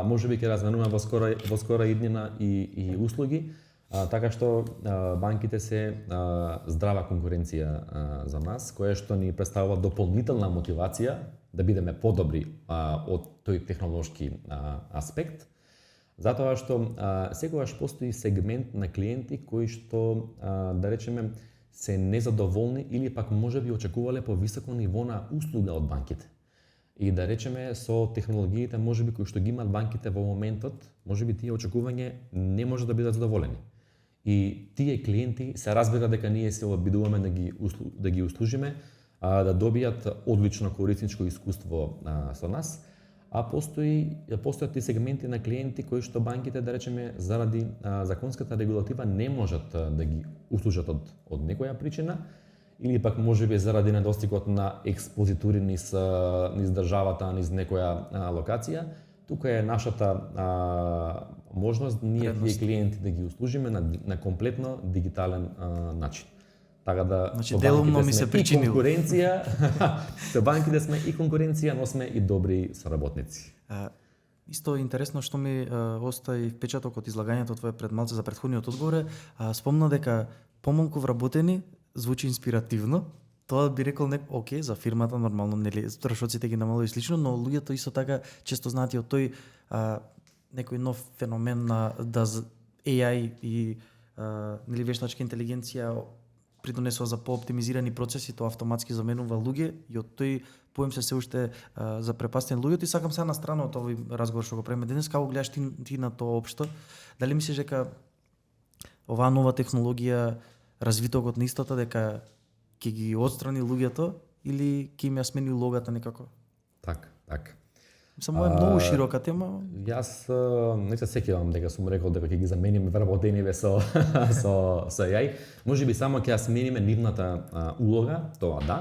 можеби ќе разменуваме во скора иднина и услуги, така што банките се здрава конкуренција за нас, која што ни представува дополнителна мотивација да бидеме подобри од тој технолошки аспект. Затоа што секогаш постои сегмент на клиенти кои што, да речеме, се незадоволни или пак можеби очекувале повисоко ниво на услуга од банките. И да речеме со технологиите можеби кои што ги имаат банките во моментот, можеби тие очекувања не може да бидат задоволени. И тие клиенти се разбира дека ние се обидуваме да ги услужиме, да добијат одлично корисничко искуство со нас. Постојат и сегменти на клиенти кои што банките, да речеме, заради законската регулатива не можат да ги услужат од некоја причина, или пак можеби заради недостигот на експозитури низ државата, низ некоја локација. Тука е нашата можност ние тие клиенти да ги услужиме на комплетно дигитален начин. Така да, значи, делумно ми се причинил. Конкуренција, со банките сме и конкуренција, но сме и добри соработници. Исто интересно што ми остави впечаток од излагањето твое пред малце за претходниот одговор, спомна дека помалку вработени звучи инспиративно. Тоа би рекол окей, за фирмата нормално, нели, трошоците ги намалува и слично, но луѓето исто така често знаат и од тој некој нов феномен на AI и нели вештачка интелигенција придонесува за пооптимизирани процеси, тоа автоматски заменува луѓе и од тој поем се уште запрепастен луѓето и сакам сега на страна од овој разговор што го правиме денес, како гледаш ти на тоа општо? Дали мислиш дека оваа нова технологија, развитокот на истата, дека ќе ги отстрани луѓето или ќе им ја смени логата некако? Так. Само е многу широка тема. Јас не се сеќавам дека сум рекол дека ќе ги замениме вработениве со AI. Можеби само ќе ја смениме нивната улога, тоа да.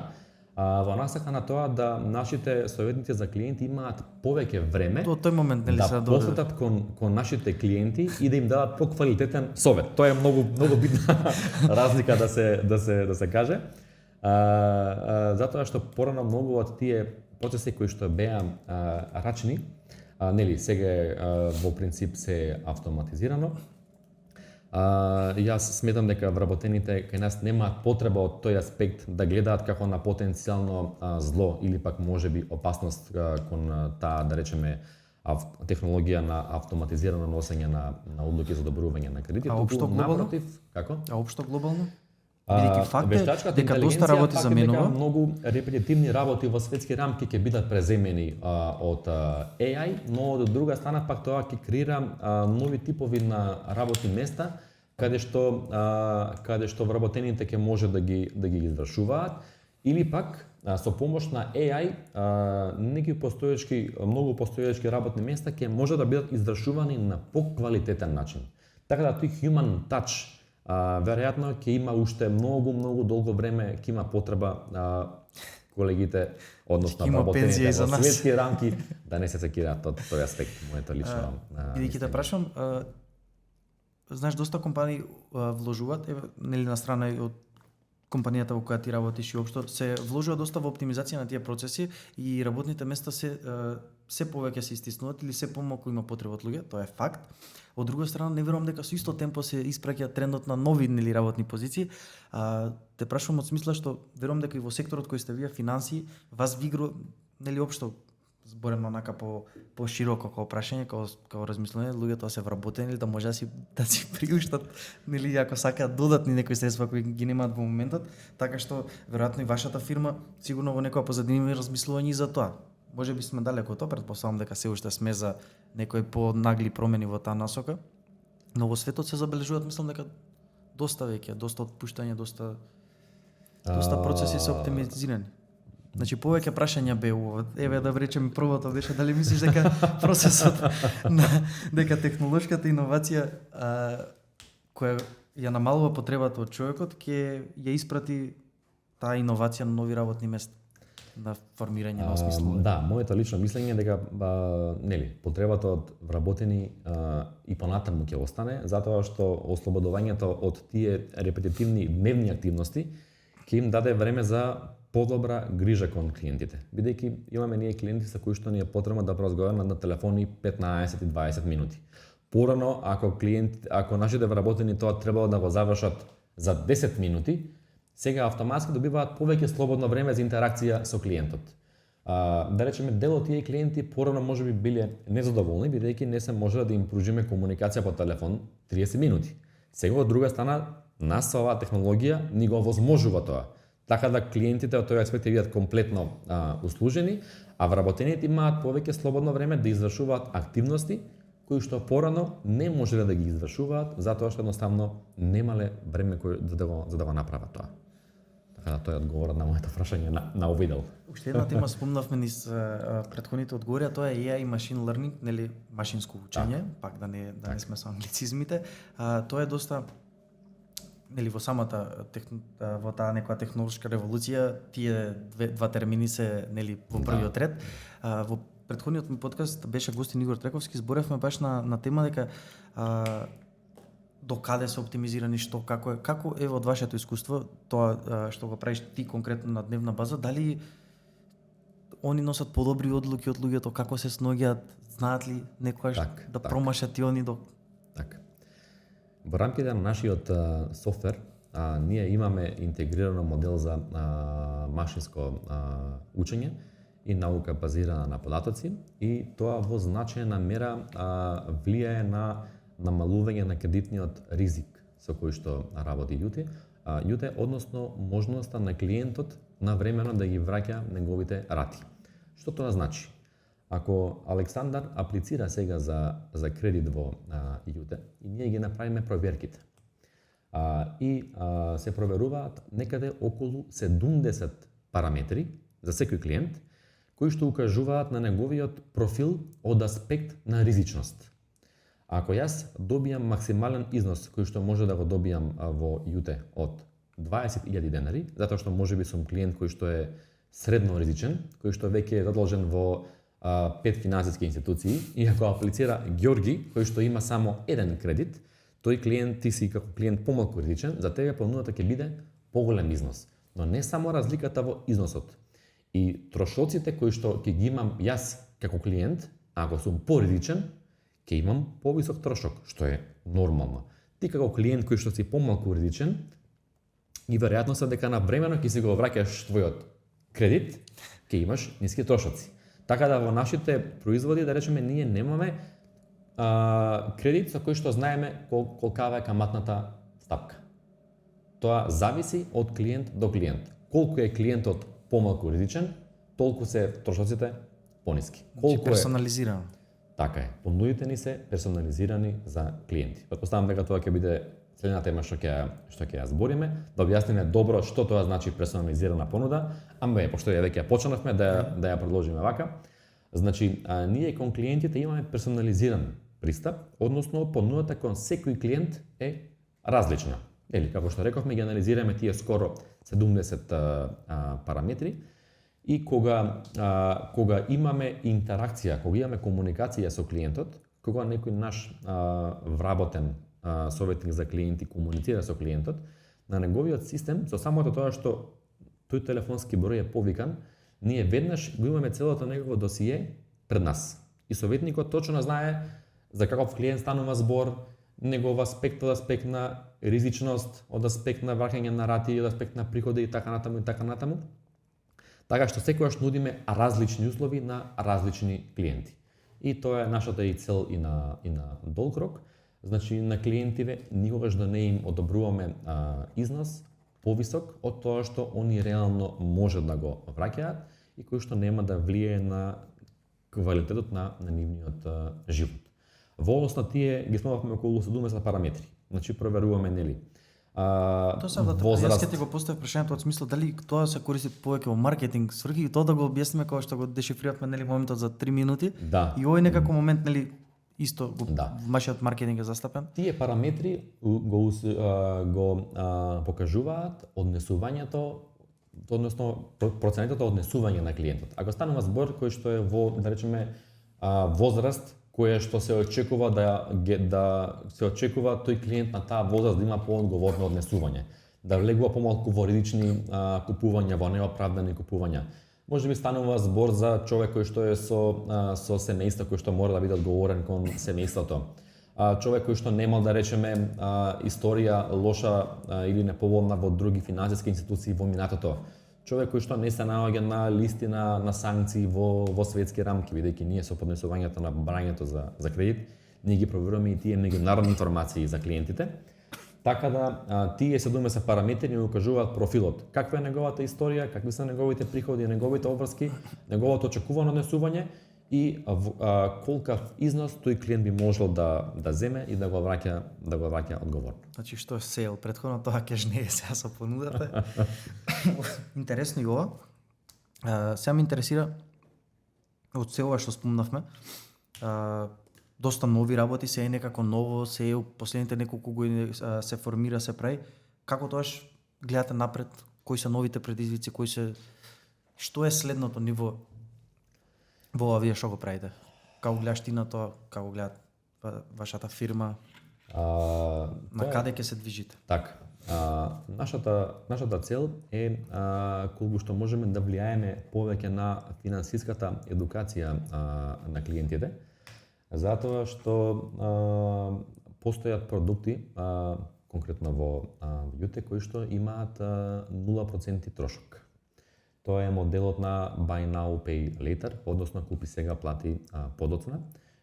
Во насака на тоа да нашите советници за клиенти имаат повеќе време До тој момент нели се да посветат кон нашите клиенти и да им дадат поквалитетен совет. Тоа е многу битна разлика да се каже. Затоа што порано многу од тие процеси кои што беа рачни, нели сега во принцип се автоматизирано. Јас сметам дека вработените кај нас немаат потреба од тој аспект да гледаат како на потенцијално зло или пак можеби опасност кон таа, да речеме, технологија на автоматизирано носење на одлуки за одобрување на кредити. А општо глобално? Како? А општо глобално? Бидејќи факт е вештачката дека доста интелигенција работи факт е заменува. дека многу репетитивни работи во светски рамки ќе бидат преземени од AI, но од друга страна пак тоа ќе креира нови типови на работни места каде што вработените ќе може да ги извршуваат или пак со помош на AI многу постоечки работни места ќе може да бидат извршувани на поквалитетен начин. Така да тој human touch веројатно ќе има уште многу долго време, ќе има потреба колегите, односно вработените во светски рамки да не се секираат од тој аспект, моето лично. Бидејќи те прашам, знаеш доста компании вложуваат, нели на страна и од компанијата во која ти работиш и општо се вложува доста во оптимизација на тие процеси и работните места се повеќе се истиснуваат или се помалку има потреба од луѓе, тоа е факт. Од друга страна, не верувам дека со исто темпо се испраќа трендот на нови нели работни позиции. Те прашувам од смисла што верувам дека и во секторот кој сте вие финансии, вас вигро нели општо зборено онака по широко како прашање, како размислување, луѓето се вработени или да може да си приуштат нели ако сакаат додатни некои средства кои ги немаат во моментот, така што веројатно и вашата фирма сигурно во некоја позадина размислување и за тоа. Може би сме далеко од тоа, претпоставам дека се уште сме за некои понагли промени во таа насока, но во светот се забележуваат, мислам дека доста отпуштање, доста процеси се оптимизирани. Значи повеќе прашања беу. Еве да речеме првото беше дали мислиш дека процесот дека технолошката иновација која ја намалува потребата од човекот ќе ја испрати таа иновација на нови работни места, на формирање на осмислување. Да, моето лично мислење е дека нели потребата од вработени и понатаму ќе остане, затоа што ослободувањето од тие репетитивни дневни активности ќе им даде време за подобра грижа кон клиентите. Бидејќи имаме ние клиенти со кои што ни е потребно да поразговараме на телефони 15 и 20 минути. Порано ако нашите вработени тоа требало да го завршат за 10 минути, сега автоматски добиваат повеќе слободно време за интеракција со клиентот. Да речеме, дел од тие клиенти порано можеби биле незадоволни, бидејќи не се можело да им пружиме комуникација по телефон 30 минути. Сега од друга страна, нас со оваа технологија ни го возможува тоа. Така да клиентите од тој аспект бидат комплетно услужени, а вработените имаат повеќе слободно време да извршуваат активности кои што порано не можеле да ги извршуваат затоа што едноставно немале време за да го направат тоа. Така да тој е одговорот на моето прашање на овој дел. Уште една тема спомнавме низ претходните одговори, тоа е AI machine learning, нели машинско учење, пак да не сме со англицизмите. Тоа е доста нели во самата во таа некоја технолошка револуција, тие два термини се нели во првиот ред. Во претходниот ми подкаст беше гостин Игор Трековски, зборевме баш на тема дека до каде се оптимизирани, што како е од вашето искуство тоа што го правиш ти конкретно на дневна база, дали они носат подобри одлуки од луѓето, како се сноѓаат, знаат ли некојаш да промашат и они до така. Во рамките на нашиот софтвер, ние имаме интегрирано модел за машинско учење и наука базирана на податоци и тоа во значајна мера влијае на намалување на кредитниот ризик со кој што работи Јуте, односно можноста на клиентот навремено да ги враќа неговите рати. Што тоа значи? Ако Александар аплицира сега за кредит во Јуте и ние ги направиме проверките се проверуваат некаде околу 70 параметри за секој клиент кои што укажуваат на неговиот профил од аспект на ризичност. Ако јас добијам максимален износ кој што може да го добијам во Јуте од 20.000 денари, затоа што можеби сум клиент кој што е средно ризичен, кој што веќе е задолжен во 5 финансиски институции, и ако аплицира Ѓорги, кој што има само еден кредит, тој клиент, ти си како клиент помалку ризичен, за тебе понудата ќе биде поголем износ. Но не само разликата во износот. И трошоците кои што ќе ги имам јас како клиент, ако сум поризичен, ќе имам повисок трошок, што е нормално. Ти како клиент кој што си помалку ризичен, и веројатно се дека навремено ќе си го враќаш твојот кредит, ќе имаш ниски трошоци. Така да во нашите производи, да речеме, ние немаме кредит со кој што знаеме колкава е каматната стапка. Тоа зависи од клиент до клиент. Колку е клиентот помалку ризичен, толку се трошоците пониски. Колку персонализирано. Така е. Понудите ни се персонализирани за клиенти. Претпоставам дека тоа ќе биде следна тема што ќе ја збориме, да објасниме добро што тоа значи персонализирана понуда, ама пошто ја веќе ја почнавме да ја продолжиме вака. Значи, ние кон клиентите имаме персонализиран пристап, односно понудата кон секој клиент е различна. Или како што рековме, ги анализираме тие скоро 70 параметри и кога имаме интеракција, кога имаме комуникација со клиентот, кога некој наш вработен советник за клиенти комуницира со клиентот, на неговиот систем, со самото тоа што тој телефонски број е повикан, ние веднаш го имаме целото негово досие пред нас. И советникот точно знае за каков клиент станува збор, негов аспект од аспект на ризичност, од аспект на враќање на рати, од аспект на приходи и така натаму. Така што секогаш нудиме различни услови на различни клиенти. И тоа е нашата и цел и на долг рок. Значи, на клиентиве никогаш да не им одобруваме износ повисок од тоа што они реално може да го враќаат и кој што нема да влијае на квалитетот на нивниот живот. Во однос на тие ги спомнавме околу 70 параметри. Значи, проверуваме, нели, Тоа се јас ќе ти го поставам прашањето од смисла дали тоа се користи повеќе во маркетинг сфрки и тоа да го објасниме како што го дешифриравме, нели, моментот за 3 минути. Да. И овој некако момент, нели, исто вашиот маркетинг е застапен. Тие параметри го покажуваат однесувањето, односно процентот однесување на клиентот. Ако станува збор кој што е во, да речеме, возраст која што се очекува да се очекува тој клиент на таа возраст да има поодговорно однесување, да влегува помалку во ризични купувања, во неоправдани купувања. Може би станува збор за човек кој што е со семејство, кој што мора да биде одговорен кон семејството. Човек кој што нема, да речеме, историја лоша или неповолна во други финансиски институции во минатото. Човек кој што не се наоѓа на листи на санкции во светски рамки, бидејќи ние со поднесувањето на барањето за кредит, ние ги проверуваме и тие меѓународни информации за клиентите. Така да тие 70 параметри ни укажуваат профилот. Каква е неговата историја, какви се неговите приходи, неговите обврски, неговото очекувано однесување и колкав износ тој клиент би можел да земе и да го враќа одговорно. Значи, што е сейл, претходно тоа кеш не е сега со понудата. Интересно и ова. Сега ме интересира од се ова што спомнавме. Доста нови работи, се е некако ново, се е последните неколку години се формира, се прави. Како тоаш гледате напред, кои се новите предизвици, што е следното ниво во ова вие што го правите? Како гледаш ти на тоа, како гледат вашата фирма? На каде ќе се движите? Така. Нашата цел е колку што можеме да влијаеме повеќе на финансиската едукација на клиентите, затоа што постојат продукти, конкретно во Јуте, кои што имаат 0% трошок. Тоа е моделот на Buy Now Pay Later, односно купи сега плати подоцна,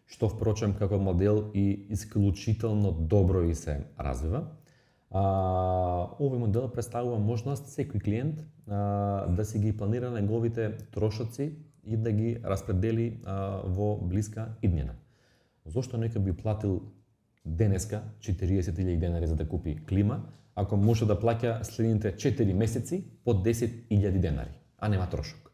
што впрочем како модел и исклучително добро и се развива. Овој модел представува можност секој клиент да си ги планира неговите трошоци и да ги распредели во блиска иднина. Зошто некој би платил денеска 40.000 денари за да купи клима, ако може да плаќа следните 4 месеци по 10.000 денари, а нема трошок.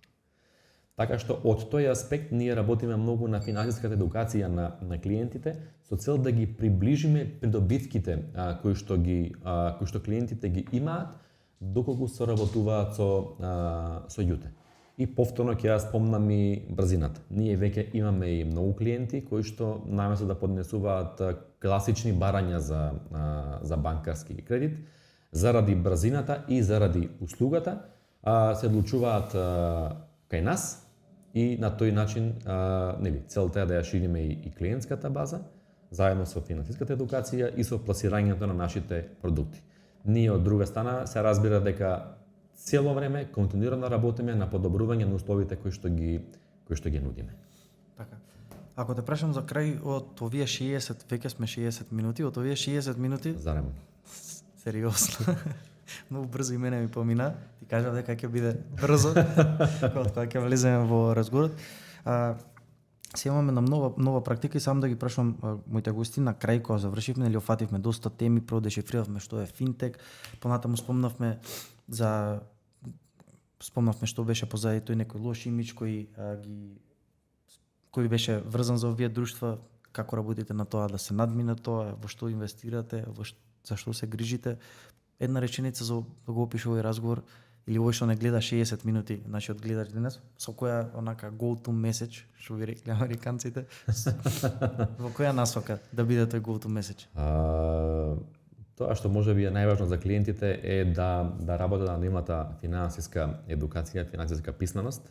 Така што од тој аспект ние работиме многу на финансиската едукација на клиентите со цел да ги приближиме придобивките кои што клиентите ги имаат доколку соработуваат со јуте. И повторно ќе ја спомнам и брзината. Ние веќе имаме и многу клиенти кои што наместо да поднесуваат класични барања за банкарски кредит, заради брзината и заради услугата, се одлучуваат кај нас и на тој начин целта е да ја шириме и клиентската база, заедно со финансиската едукација и со пласирањето на нашите продукти. Ние од друга страна се разбира дека цело време континуирано работиме на подобрување на условите кои што ги нудиме. Така. Ако те прашам за крај од овие 60, веќе сме 60 минути, од овие 60 минути Зарем. Сериозно. Многу брзо и мене ми помина. Ти кажав дека ќе биде брзо кога ќе влеземе во разговорот. Се имаме на нова практика и сам да ги прашувам моите гости на крај кога завршивме или офативме доста теми, продешифриравме што е финтек, понатаму спомнавме што беше позади тој некој лош имидж кој беше врзан за овие друштва, како работите на тоа да се надмине тоа, во што инвестирате, за што се грижите. Една реченица за да го опише овој разговор или овој што не гледа 60 минути, нашиот гледач денес, со која онака go to message, што ви рекли американците, во која насока да биде тој go to message? Тоа што може би е најважно за клиентите е да работат на нивната финансиска едукација, финансиска писменост,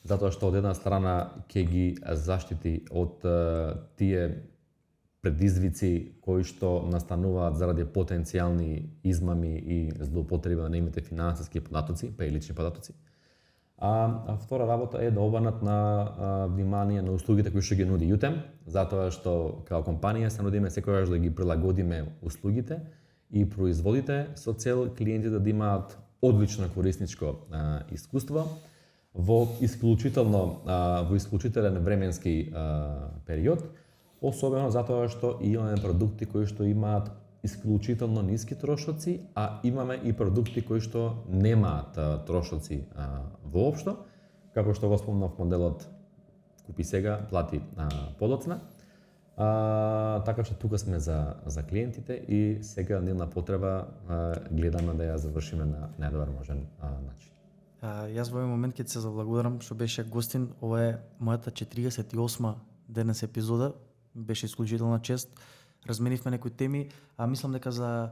затоа што од една страна ќе ги заштити од тие предизвици кои што настануваат заради потенцијални измами и злоупотреби на нивните финансиски податоци, па и лични податоци. А втора работа е да обрнат на внимание на услугите кои што ги нуди Јутем, затоа што како компанија се нудиме секогаш да ги прилагодиме услугите и производите со цел клиентите да имаат одлично корисничко искуство во исклучителен временски период, особено затоа што имаме продукти кои што имаат исклучително ниски трошоци, а имаме и продукти кои што немаат трошоци воопшто, како што го спомнав моделот купи сега, плати подоцна. Така што тука сме за клиентите и сега нивна потреба гледаме да ја завршиме на најдобар можен начин. Јас во овој момент ќе се заблагодарам што беше гостин. Ова е мојата 48 денес епизода. Беше исклучителна чест. Разменивме некои теми, а мислам дека за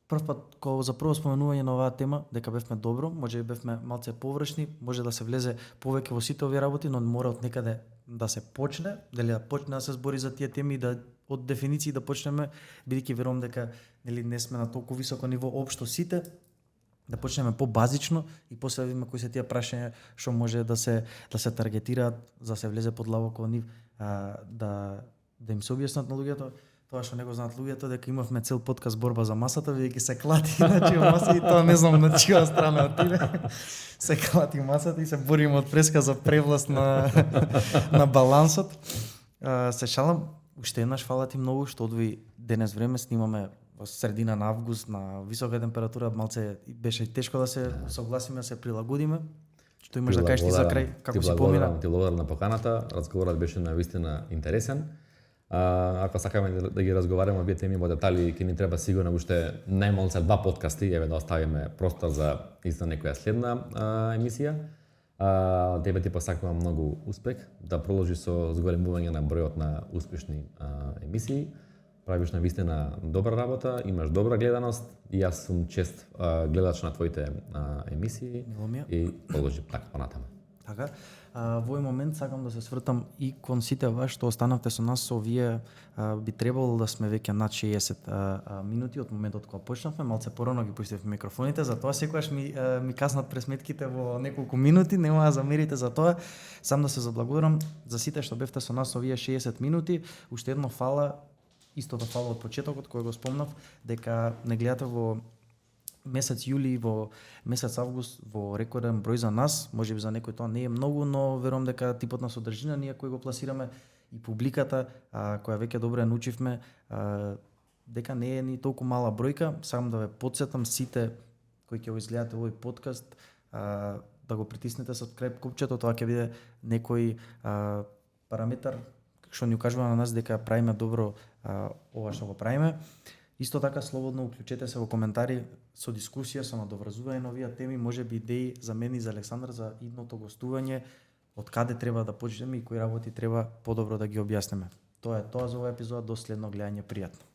прв пат кога за прво споменување на оваа тема дека бевме добро, може би бевме малце површни, може да се влезе повеќе во сите овие работи, но мора од некаде да се почне, дали да почне да се збори за тие теми, да од дефиниции да почнеме, бидејќи верувам дека нели не сме на толку високо ниво општо сите, да почнеме по-базично и после да видиме кои се тие прашања што може да се таргетираат, за да се влезе подлабоко во нив, да им се објаснат на луѓето тоа што не го знаат луѓето, дека имавме цел подкаст борба за масата, бидејќи се клати на чија маса и тоа не знам на чија страна отиде. Се клати масата и се бориме од преска за превласт на балансот. Се шалам, уште еднаш фала ти многу што одвои денес време, снимаме во средина на август на висока температура, малце беше тешко да се согласиме, да се прилагодиме. Што имаш да кажеш ти за крај, како си помина? Ти благодарам на поканата, разговорот беше навистина интересен. Ако сакаме да ги разговараме овие теми во детали, ќе ни треба сигурно уште најмалку 2 подкасти, еве да оставиме простор за некоја следна емисија. Тебе ти посакувам многу успех, да продолжи со зголемување на бројот на успешни емисии. Правиш навистина добра работа, имаш добра гледаност и јас сум чест гледач на твоите емисии и продолжи така понатаму. Така, во овој момент сакам да се свртам и кон сите вас што останавте со нас, со овие би требало да сме веќе над 60 минути од моментот кога почнавме, малце порано ги пуштивме микрофоните, затоа секогаш ми каснат пресметките во неколку минути, нема да замерите за тоа. Сам да се заблагодарам за сите што бевте со нас овие 60 минути. Уште едно фала, истото фала од почетокот кој го спомнав, дека не гледате во месец јули, во месец август во рекорден број за нас, можеби за некој тоа не е многу, но верувам дека типот на содржина ние кој го пласираме и публиката која веќе добро ја научивме, дека не е ни толку мала бројка. Сакам да ве потсетам сите кои ќе го изгледате овој подкаст да го притиснете subscribe копчето, тоа ќе биде некој параметар што ни укажува на нас дека правиме добро ова што го правиме. Исто така слободно уклучете се во коментари со дискусија, со надоврзување на овие теми, можеби идеи за мене и за Александар за идното гостување, од каде треба да почнеме и кои работи треба подобро да ги објасниме. Тоа е тоа за овој епизод, до следно гледање, пријатно.